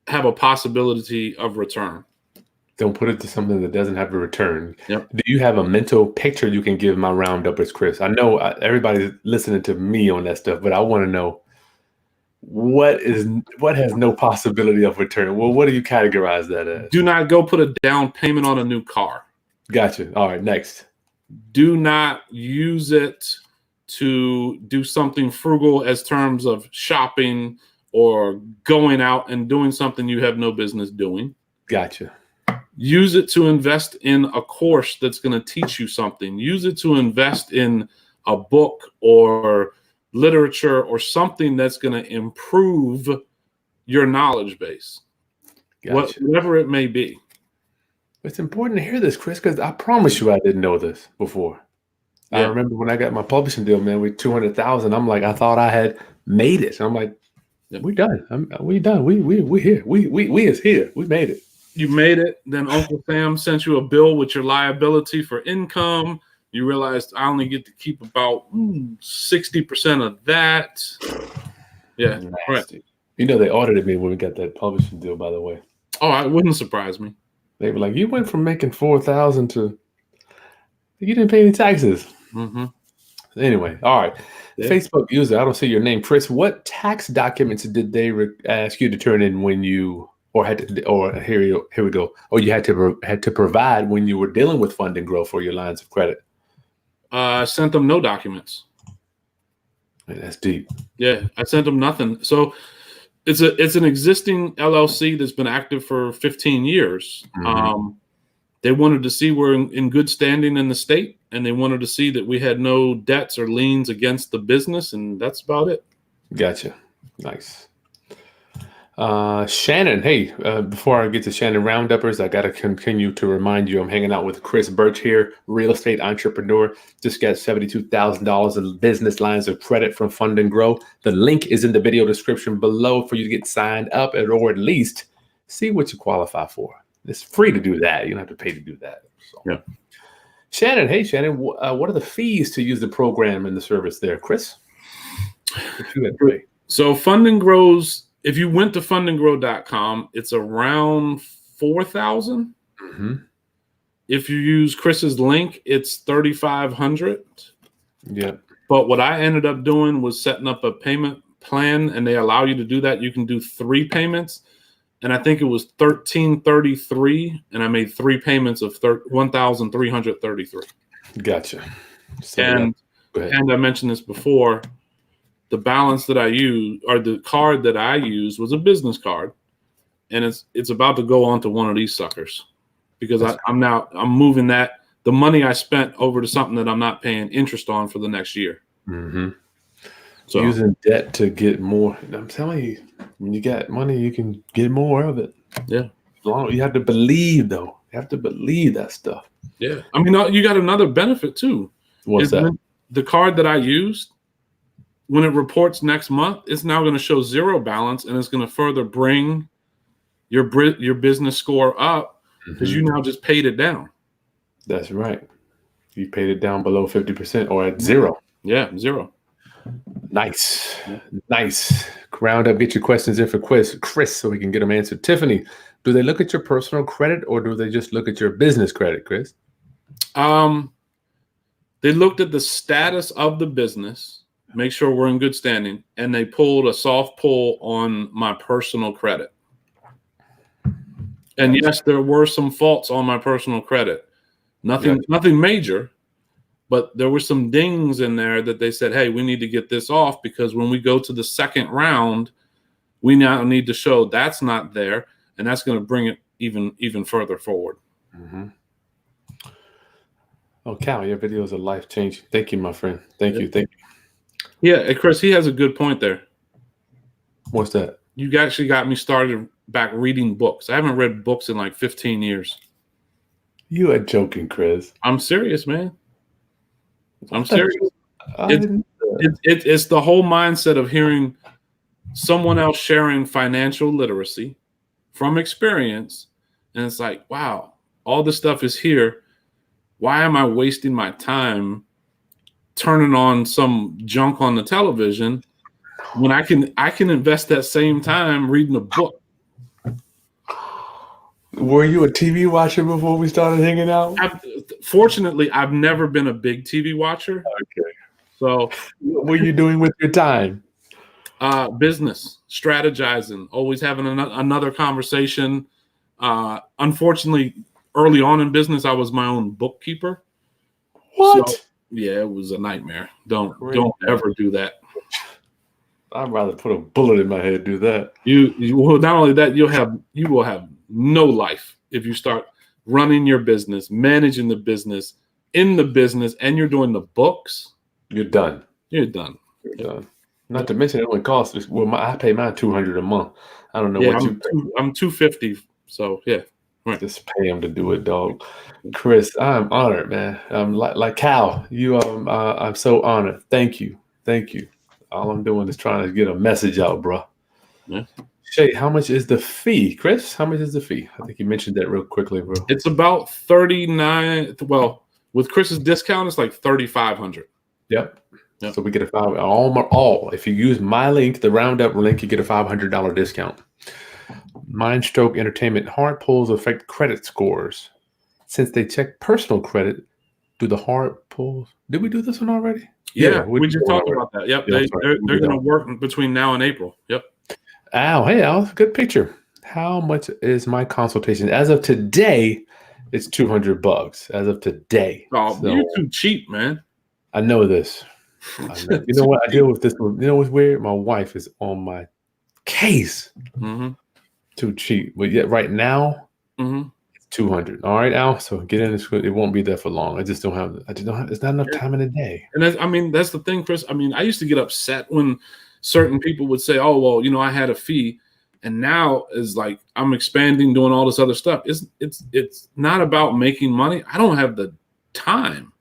have a possibility of return. Don't put it to something that doesn't have a return. Yep. Do you have a mental picture you can give my rounduppers, Chris? I know everybody's listening to me on that stuff, but I want to know what has no possibility of return. Well, what do you categorize that as? Do not go put a down payment on a new car. Gotcha. All right, next. Do not use it to do something frugal as terms of shopping or going out and doing something you have no business doing. Gotcha. Use it to invest in a course that's going to teach you something. Use it to invest in a book or literature or something that's going to improve your knowledge base, Gotcha. whatever it may be. It's important to hear this, Chris, because I promise you I didn't know this before. Yeah. I remember when I got my publishing deal, man, with 200,000. I'm like, I thought I had made it. I'm like, we're done. We done. We here. We is here. We made it. You made it. Then Uncle Sam sent you a bill with your liability for income. You realized I only get to keep about 60% of that. Yeah, Nasty. Right. You know, they audited me when we got that publishing deal, by the way. Oh, it wouldn't surprise me. They were like, you went from making 4,000 to you didn't pay any taxes. Mm-hmm. Anyway, all right. Yeah. Facebook user, I don't see your name, Chris. What tax documents did they ask you to turn in when you, or had to, or here we go. Or you had to provide when you were dealing with Fund and Grow for your lines of credit? I sent them no documents. Man, that's deep. Yeah, I sent them nothing. So it's an existing LLC that's been active for 15 years. Mm-hmm. They wanted to see we're in good standing in the state, and they wanted to see that we had no debts or liens against the business, and that's about it. Gotcha. Nice. Shannon, hey, before I get to Shannon Rounduppers, I got to continue to remind you I'm hanging out with Chris Burch here, real estate entrepreneur. Just got $72,000 in business lines of credit from Fund and Grow. The link is in the video description below for you to get signed up or at least see what you qualify for. It's free to do that. You don't have to pay to do that. So. Yeah. Shannon, hey, Shannon, what are the fees to use the program and the service there? Chris? So Fund and Grow's, if you went to fundandgrow.com, it's around $4,000. Mm-hmm. If you use Chris's link, it's $3,500. Yeah. But what I ended up doing was setting up a payment plan, and they allow you to do that. You can do 3 payments. And I think it was $1,333, and I made 3 payments of $1,333. Gotcha. So, and I mentioned this before. The balance that I used, or the card that I used, was a business card, and it's about to go on to one of these suckers because I'm moving the money I spent over to something that I'm not paying interest on for the next year. Mm-hmm. So using debt to get more. I'm telling you, when you got money, you can get more of it. Yeah. You have to believe, though. You have to believe that stuff. Yeah. I mean, you got another benefit, too. What's that? The card that I used, when it reports next month, it's now going to show 0 balance, and it's going to further bring your business score up because you now just paid it down. That's right. You paid it down below 50% or at 0. Yeah, 0. Nice. Nice. Roundup, get your questions in for Chris so we can get them answered. Tiffany, do they look at your personal credit or do they just look at your business credit, Chris? They looked at the status of the business, make sure we're in good standing, and they pulled a soft pull on my personal credit. And yes, there were some faults on my personal credit. Nothing major. But there were some dings in there that they said, hey, we need to get this off because when we go to the second round, we now need to show that's not there, and that's going to bring it even further forward. Mm-hmm. Oh, Cal, your videos are life-changing. Thank you, my friend. Thank you. Yeah, Chris, he has a good point there. What's that? You actually got me started back reading books. I haven't read books in like 15 years. You are joking, Chris. I'm serious, man. I'm serious. It's the whole mindset of hearing someone else sharing financial literacy from experience. And it's like, wow, all this stuff is here. Why am I wasting my time turning on some junk on the television when I can invest that same time reading a book. Were you a TV watcher before we started hanging out? Fortunately, I've never been a big TV watcher. Okay. So what were you doing with your time? Business, strategizing, always having another conversation. Unfortunately, early on in business, I was my own bookkeeper. What? So, yeah, it was a nightmare. Don't ever do that. I'd rather put a bullet in my head do that. You well, not only that, you will have no life if you start running your business, managing the business, in the business, and you're doing the books. You're done. You're done. You're done. Not to mention it only costs. Well, I pay mine $200 a month. I don't know what you. I'm $250. So yeah, right. Just pay them to do it, dog. Chris, I'm honored, man. Like Cal, I'm so honored. Thank you. All I'm doing is trying to get a message out, bro. Yeah. Shay, how much is the fee? Chris, how much is the fee? I think you mentioned that real quickly, bro. It's about $39. Well, with Chris's discount, it's like $3,500. Yep. So we get a $5. If you use my link, the Roundup link, you get a $500 discount. Mind Stroke Entertainment hard pulls affect credit scores. Since they check personal credit, do the hard pulls? Did we do this one already? Yeah, we just talked about that. Yep, they're going to work between now and April. Yep. Al, hey Al, good picture. How much is my consultation? As of today, it's $200. As of today. Oh, so, you're too cheap, man. I know this. You know what? I deal with this one. You know what's weird? My wife is on my case. Mm-hmm. Too cheap, but yet right now, it's $200. All right, Al. So get in this. It won't be there for long. I just don't have. It's not enough time in the day. And that's the thing, Chris. I mean, I used to get upset when certain people would say, "Oh, well, I had a fee," and now is like I'm expanding, doing all this other stuff. It's not about making money. I don't have the time.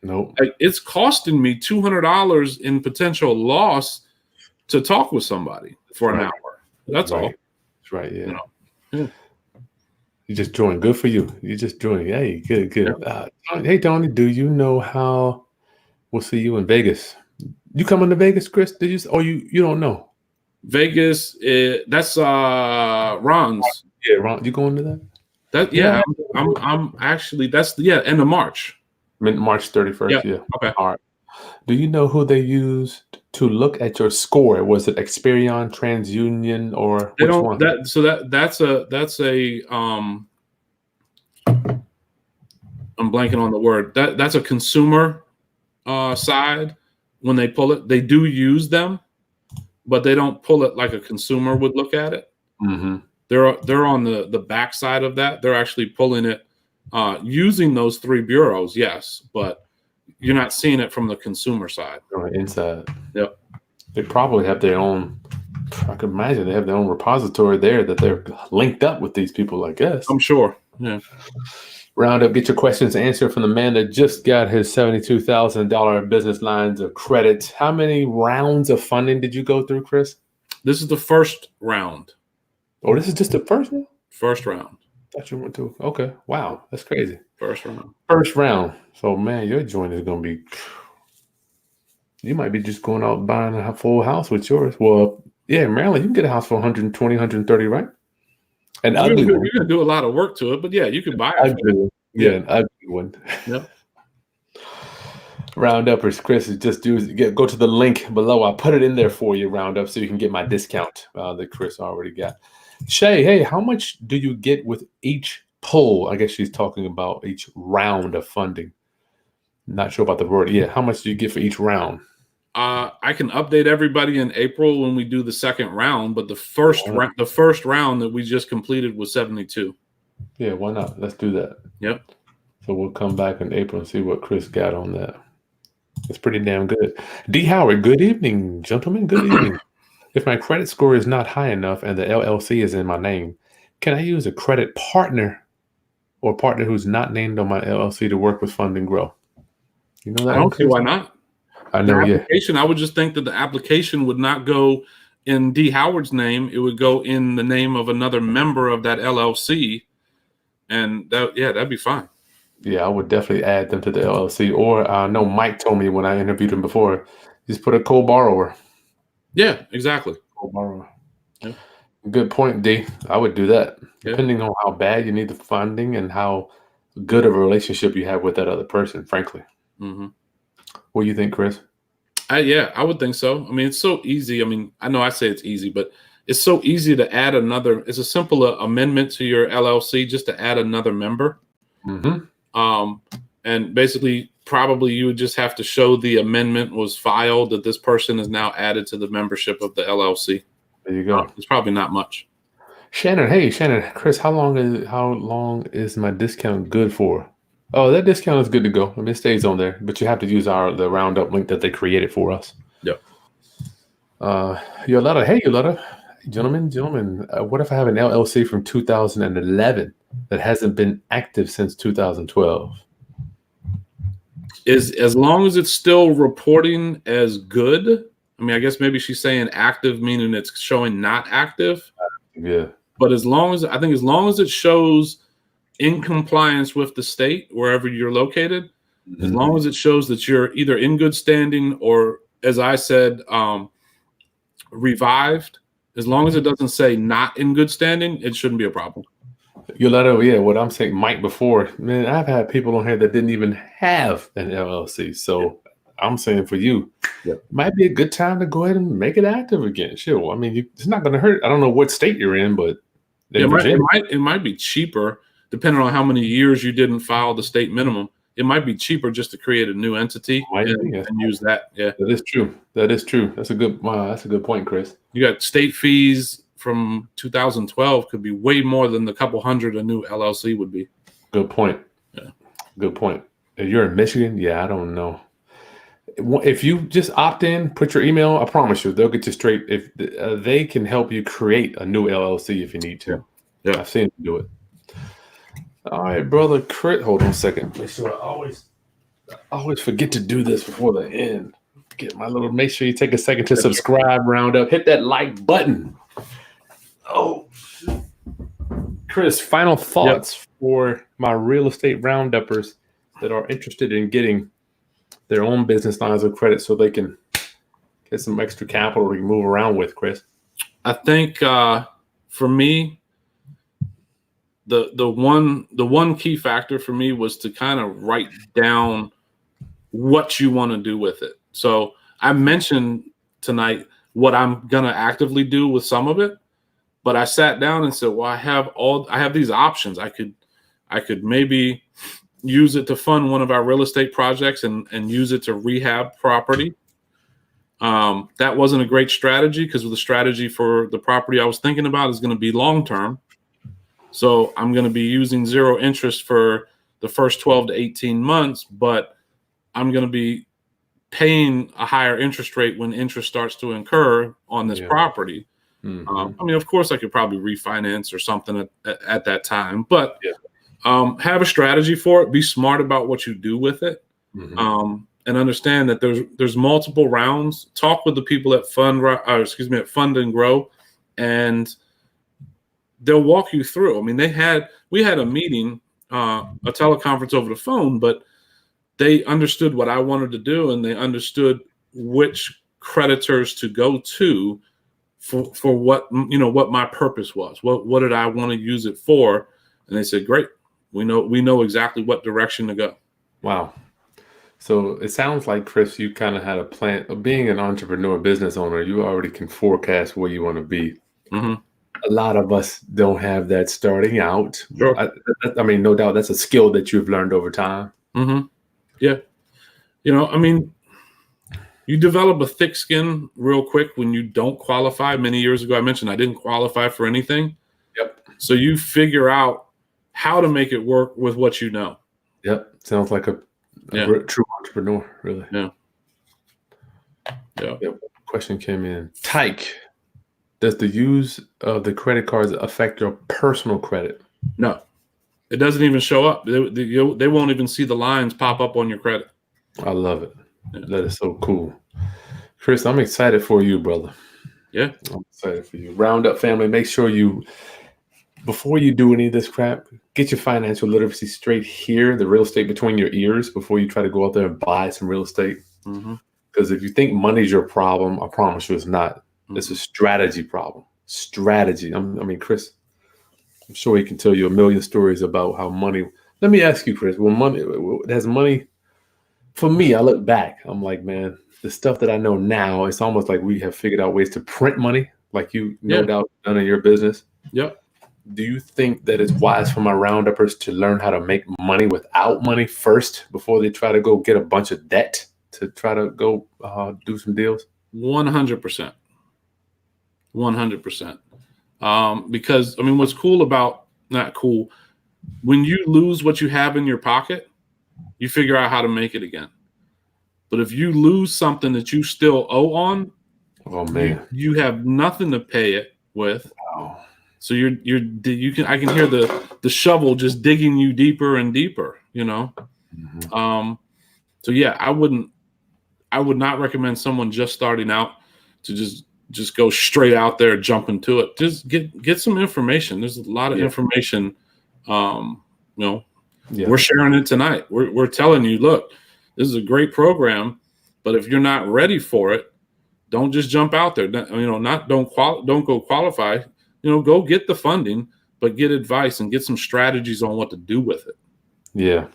Nope. Like, it's costing me $200 in potential loss to talk with somebody for an hour. That's all. That's right. Yeah. You just joined. Good for you. You just joined. Hey, good. Yeah. Hey, Tony, do you know how we'll see you in Vegas? You coming to Vegas, Chris? Did you? Oh, you don't know. Vegas, that's Ron's. Yeah, Ron. You going to that? I'm actually end of March. March 31st. Yeah. Okay. All right. Do you know who they used to look at your score? Was it Experian, TransUnion, or which one? That's a I'm blanking on the word. That's a consumer side. When they pull it, they do use them, but they don't pull it like a consumer would look at it. Mm-hmm. They're on the back side of that. They're actually pulling it using those three bureaus, yes, but you're not seeing it from the consumer side. On the inside. Yep. They probably have their own. I could imagine they have their own repository there that they're linked up with these people, I guess. I'm sure. Yeah. Roundup, get your questions answered from the man that just got his $72,000 business lines of credit. How many rounds of funding did you go through, Chris? This is the first round. Oh, this is just the first one? First round. Thought you went to. Okay. Wow. That's crazy. First round. First round. So, man, your joint is going to be. You might be just going out buying a full house with yours. Well, yeah, in Maryland, you can get a house for 120, 130, right? An ugly one. You're going to do a lot of work to it, but yeah, you can buy it. An ugly one. Yep. Rounduppers, Chris, go to the link below. I'll put it in there for you, Roundup, so you can get my discount that Chris already got. Shay, hey, how much do you get with each pull? I guess she's talking about each round of funding. Not sure about the word. Yeah, how much do you get for each round? I can update everybody in April when we do the second round, but the first round that we just completed was 72. Yeah, why not? Let's do that. Yep. So we'll come back in April and see what Chris got on that. It's pretty damn good. D. Howard, good evening, gentlemen. Good evening. If my credit score is not high enough and the LLC is in my name, can I use a credit partner or partner who's not named on my LLC to work with Fund and Grow? You know that? I don't see why not. I know, I would just think that the application would not go in D. Howard's name. It would go in the name of another member of that LLC. And that'd be fine. Yeah, I would definitely add them to the LLC. Or I know Mike told me when I interviewed him before, just put a co-borrower. Yeah, exactly. Co-borrower. Yeah. Good point, D. I would do that. Yeah. Depending on how bad you need the funding and how good of a relationship you have with that other person, frankly. Mm-hmm. What do you think, Chris? Yeah, I would think so. I mean, it's so easy. I mean, I know I say it's easy, but it's so easy to add another. It's a simple amendment to your LLC just to add another member. Mm-hmm. And basically, probably you would just have to show the amendment was filed, that this person is now added to the membership of the LLC. There you go. It's probably not much. Shannon, hey Shannon, Chris, how long is my discount good for? Oh, that discount is good to go. I mean, it stays on there, but you have to use the Roundup link that they created for us. Yep. Yoletta, hey Yoletta, gentlemen, what if I have an LLC from 2011 that hasn't been active since 2012? Is as long as it's still reporting as good. I mean, I guess maybe she's saying active, meaning it's showing not active. Yeah. But as long as it shows in compliance with the state wherever you're located, as long as it shows that you're either in good standing or, as I said, revived, as long as it doesn't say not in good standing, it shouldn't be a problem. Yoletta, yeah, what I'm saying, Mike, before, man, I've had people on here that didn't even have an LLC. So I'm saying for you, it might be a good time to go ahead and make it active again. Sure. I mean, it's not going to hurt. I don't know what state you're in, but it might be cheaper, depending on how many years you didn't file the state minimum. It might be cheaper just to create a new entity and use that. Yeah, that is true. That's a good point, Chris. You got state fees from 2012 could be way more than the couple hundred a new LLC would be. Good point. Yeah. Good point. If you're in Michigan, yeah, I don't know. If you just opt in, put your email, I promise you, they'll get you straight. If they can help you create a new LLC if you need to. Yeah. I've seen them do it. All right, brother Chris. Hold on a second. Make sure I always forget to do this before the end. Make sure you take a second to subscribe, Roundup. Hit that like button. Oh, Chris, final thoughts for my real estate rounduppers that are interested in getting their own business lines of credit so they can get some extra capital to move around with, Chris? I think for me, the one key factor for me was to kind of write down what you want to do with it. So I mentioned tonight what I'm gonna actively do with some of it, but I sat down and said, well, I have these options. I could maybe use it to fund one of our real estate projects and use it to rehab property. That wasn't a great strategy because the strategy for the property I was thinking about is going to be long-term. So I'm going to be using zero interest for the first 12 to 18 months, but I'm going to be paying a higher interest rate when interest starts to incur on this property. I mean, of course, I could probably refinance or something at that time, but have a strategy for it. Be smart about what you do with it, and understand that there's multiple rounds. Talk with the people at Fund and Grow, and they'll walk you through. I mean, we had a meeting, a teleconference over the phone, but they understood what I wanted to do, and they understood which creditors to go to for what my purpose was. What did I want to use it for? And they said, great. We know exactly what direction to go. Wow. So it sounds like, Chris, you kind of had a plan of being an entrepreneur, business owner. You already can forecast where you want to be. Mm-hmm. A lot of us don't have that starting out. Sure. I mean, no doubt that's a skill that you've learned over time. Mm-hmm. Yeah. I mean, you develop a thick skin real quick when you don't qualify. Many years ago, I mentioned I didn't qualify for anything. Yep. So you figure out how to make it work with what you know. Yep. Sounds like a true entrepreneur, really. Yeah. Yeah. Yep. Question came in. Tyke, does the use of the credit cards affect your personal credit? No. It doesn't even show up. They won't even see the lines pop up on your credit. I love it. Yeah. That is so cool. Chris, I'm excited for you, brother. Yeah. I'm excited for you. Roundup family, make sure you before you do any of this crap, get your financial literacy straight here, the real estate between your ears, before you try to go out there and buy some real estate. Mm-hmm. Because if you think money's your problem, I promise you it's not. It's a strategy problem. Strategy. I mean, Chris, I'm sure he can tell you a million stories about how money. Let me ask you, Chris. Well, has money. For me, I look back. I'm like, man, the stuff that I know now, it's almost like we have figured out ways to print money, like you no doubt done in your business. Yep. Do you think that it's wise for my rounduppers to learn how to make money without money first before they try to go get a bunch of debt to try to go do some deals? 100%. 100%. Because, I mean, what's cool about, not cool, when you lose what you have in your pocket, you figure out how to make it again. But if you lose something that you still owe on, oh man, you have nothing to pay it with. Wow. So I can hear the shovel just digging you deeper and deeper, you know? Mm-hmm. So yeah, I would not recommend someone just starting out to just go straight out there, jump into it. Just get some information. There's a lot of information. We're sharing it tonight. We're telling you, look, this is a great program, but if you're not ready for it, don't just jump out there. Don't go qualify. Go get the funding, but get advice and get some strategies on what to do with it. Yeah.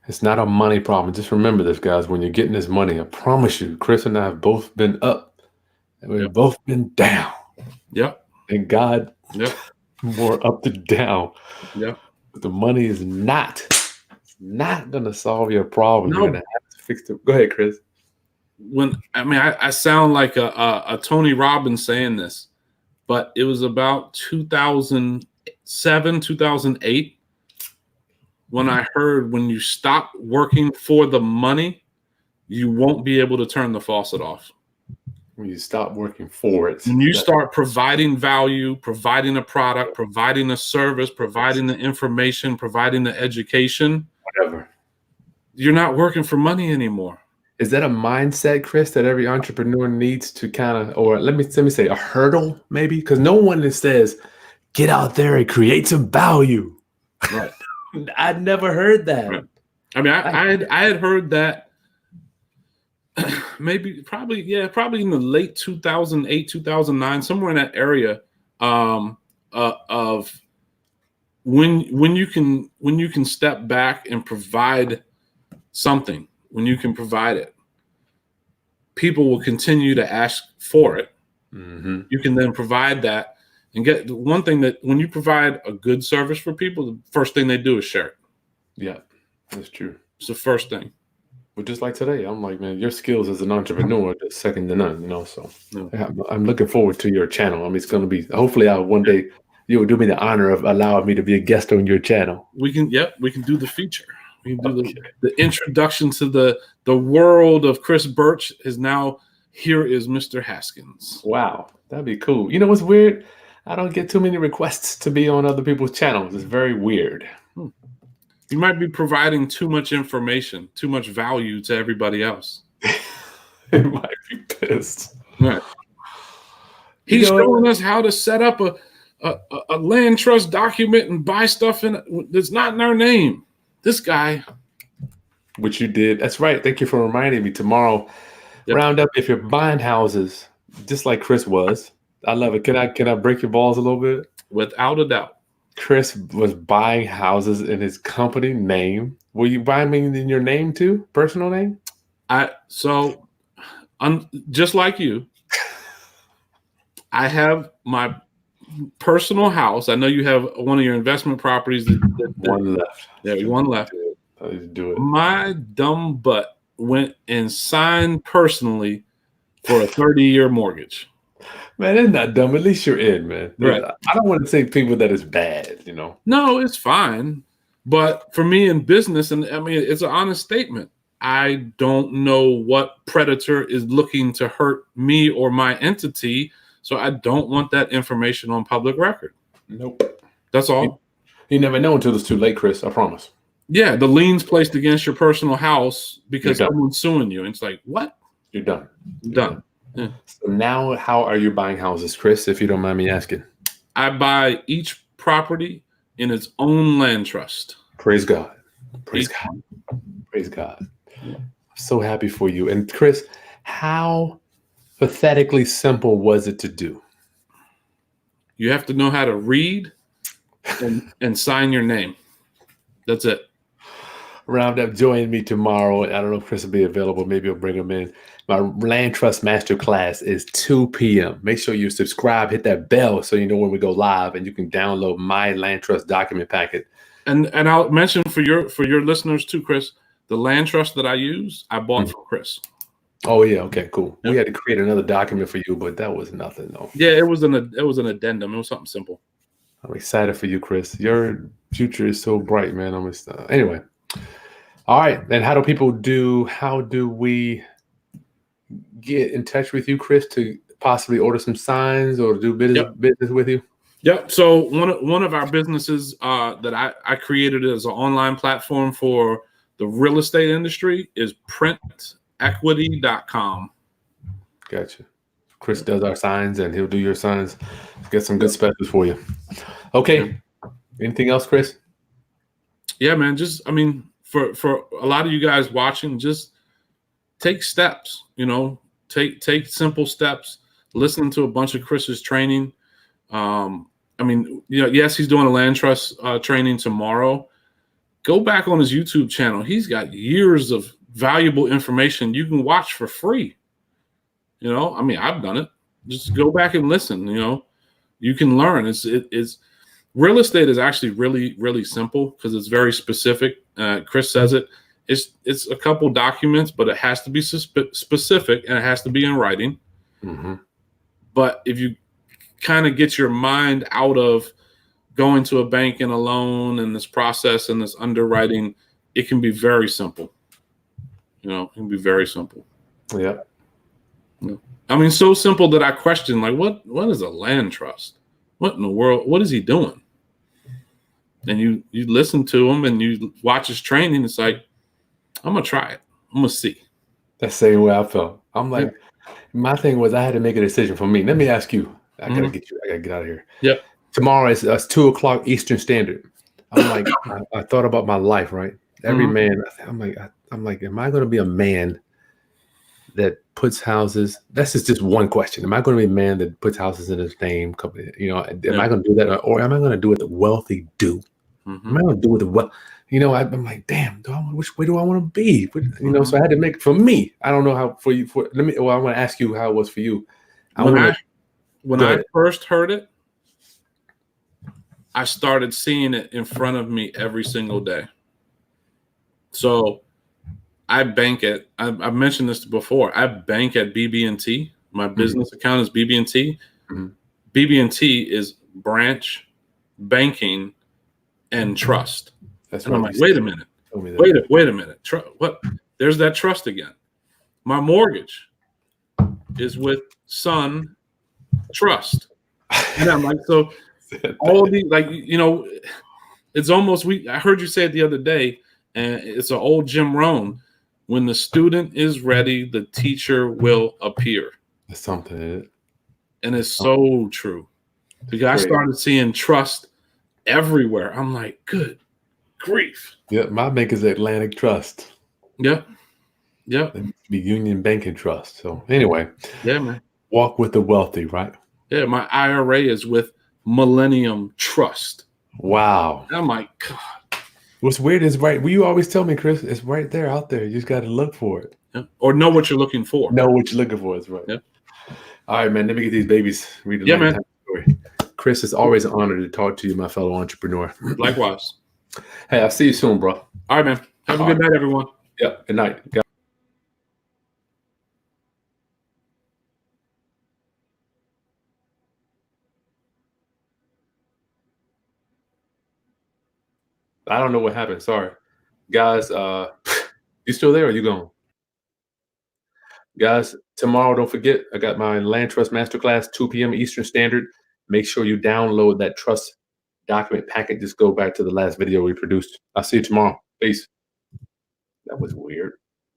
It's not a money problem. Just remember this, guys. When you're getting this money, I promise you, Chris and I have both been up and we've both been down. Yep. And God, more up than down. Yeah. But the money is not going to solve your problem. No. You're going to have to fix it. Go ahead, Chris. I sound like a Tony Robbins saying this, but it was about 2007, 2008 when I heard when you stop working for the money, you won't be able to turn the faucet off. When you stop working for it. When you start providing value, providing a product, providing a service, providing the information, providing the education, whatever, you're not working for money anymore. Is that a mindset, Chris, that every entrepreneur needs to kind of, or let me say a hurdle maybe? Because no one says, get out there and create some value. Right. I'd never heard that. Right. I mean, I had heard that probably in the late 2008, 2009, somewhere in that area of when you can step back and provide something. When you can provide it, people will continue to ask for it. Mm-hmm. You can then provide that and get one thing that when you provide a good service for people, the first thing they do is share it. Yeah, that's true. It's the first thing. But just like today, I'm like, man, your skills as an entrepreneur are second to none, So I'm looking forward to your channel. I mean, it's going to be, hopefully one day you will do me the honor of allowing me to be a guest on your channel. We can do the feature. We can do the introduction to the world of Chris Burch is now, here is Mr. Haskins. Wow, that'd be cool. You know what's weird? I don't get too many requests to be on other people's channels. It's very weird. You might be providing too much information, too much value to everybody else. It might be pissed. Right. He's showing us how to set up a land trust document and buy stuff that's not in our name. This guy. Which you did. That's right. Thank you for reminding me. Tomorrow, Roundup, if you're buying houses, just like Chris was, I love it. Can I break your balls a little bit? Without a doubt. Chris was buying houses in his company name. Were you buying them in your name too? Personal name? Just like you, I have my personal house. I know you have one of your investment properties. One left. Yeah, one left. Do it. My dumb butt went and signed personally for a 30-year mortgage. Man, it's not dumb. At least you're in, man. Right. I don't want to say people that is bad, No, it's fine. But for me in business, and I mean, it's an honest statement. I don't know what predator is looking to hurt me or my entity. So I don't want that information on public record. Nope. That's all. You never know until it's too late, Chris. I promise. Yeah, the liens placed against your personal house because someone's suing you. And it's like, what? You're done. Done. Yeah. So now how are you buying houses, Chris, if you don't mind me asking? I buy each property in its own land trust. Praise God. Praise Each God. Praise God. I'm so happy for you. And Chris, how pathetically simple was it to do? You have to know how to read and sign your name. That's it. Roundup, join me tomorrow. I don't know if Chris will be available. Maybe I'll bring him in. My Land Trust Master Class is 2 p.m. Make sure you subscribe, hit that bell so you know when we go live, and you can download my Land Trust document packet. And I'll mention for your listeners too, Chris, the land trust that I use, I bought from Chris. Oh yeah, okay, cool. Yep. We had to create another document for you, but that was nothing though. Yeah, it was an addendum. It was something simple. I'm excited for you, Chris. Your future is so bright, man. Anyway. All right. And how do we get in touch with you, Chris, to possibly order some signs or do business with you? Yep. So one of our businesses that I created as an online platform for the real estate industry is printequity.com. Gotcha. Chris does our signs and he'll do your signs. Get some good specials for you. Okay. Anything else, Chris? Yeah, man. For a lot of you guys watching, just take steps, take simple steps, listen to a bunch of Chris's training. Yes, he's doing a land trust training tomorrow. Go back on his YouTube channel. He's got years of valuable information you can watch for free. I've done it. Just go back and listen. You can learn. It's real estate is actually really, really simple because it's very specific. Chris says it. It's a couple documents, but it has to be specific and it has to be in writing. Mm-hmm. But if you kind of get your mind out of going to a bank and a loan and this process and this underwriting, it can be very simple. It can be very simple. Yeah. So simple that I question, like, what is a land trust? What in the world? What is he doing? And you listen to him and you watch his training. It's like, I'm going to try it. I'm going to see. That's the same way I felt. I'm like, my thing was I had to make a decision for me. Let me ask you. I got to get out of here. Yep. Tomorrow is 2:00 Eastern Standard. I'm like, I thought about my life, right? Every man, I'm like, am I going to be a man that puts houses? This is just one question. Am I going to be a man that puts houses in his name? Am I going to do that? Or am I going to do what the wealthy do? Mm-hmm. Am I going to do what the wealth? I'm like, damn, which way do I want to be? So I had to make, for me, I don't know how for you, I want to ask you how it was for you. When I first heard it, I started seeing it in front of me every single day. So I bank at, I've mentioned this before, I bank at BB&T. My business account is BB&T. Mm-hmm. BB&T is branch, banking, and trust. That's and right. I'm like, wait a minute. Wait a minute. What? There's that trust again. My mortgage is with Sun Trust. And I'm like, so all the, it's almost, I heard you say it the other day, and it's an old Jim Rohn. When the student is ready, the teacher will appear. That's something, isn't it? And it's so true. Because I started seeing trust everywhere. I'm like, good grief. Yeah, my bank is Atlantic Trust. Yep. It be Union Banking Trust. So anyway. Yeah, man. Walk with the wealthy, right? Yeah, my IRA is with Millennium Trust. Wow. I'm like, God. What's weird is will you always tell me, Chris, it's right there out there. You just got to look for it. Yeah. Or know what you're looking for. Know what you're looking for is right. Yeah. All right, man. Let me get these babies. Read a man. Story. Chris, it's always an honor to talk to you, my fellow entrepreneur. Likewise. Hey, I'll see you soon, bro. All right, man. Have a good night, everyone. Yeah. Good night. I don't know what happened. Sorry. Guys, you still there or you gone? Guys, tomorrow, don't forget, I got my Land Trust Masterclass, 2 p.m. Eastern Standard. Make sure you download that trust document packet. Just go back to the last video we produced. I'll see you tomorrow. Peace. That was weird.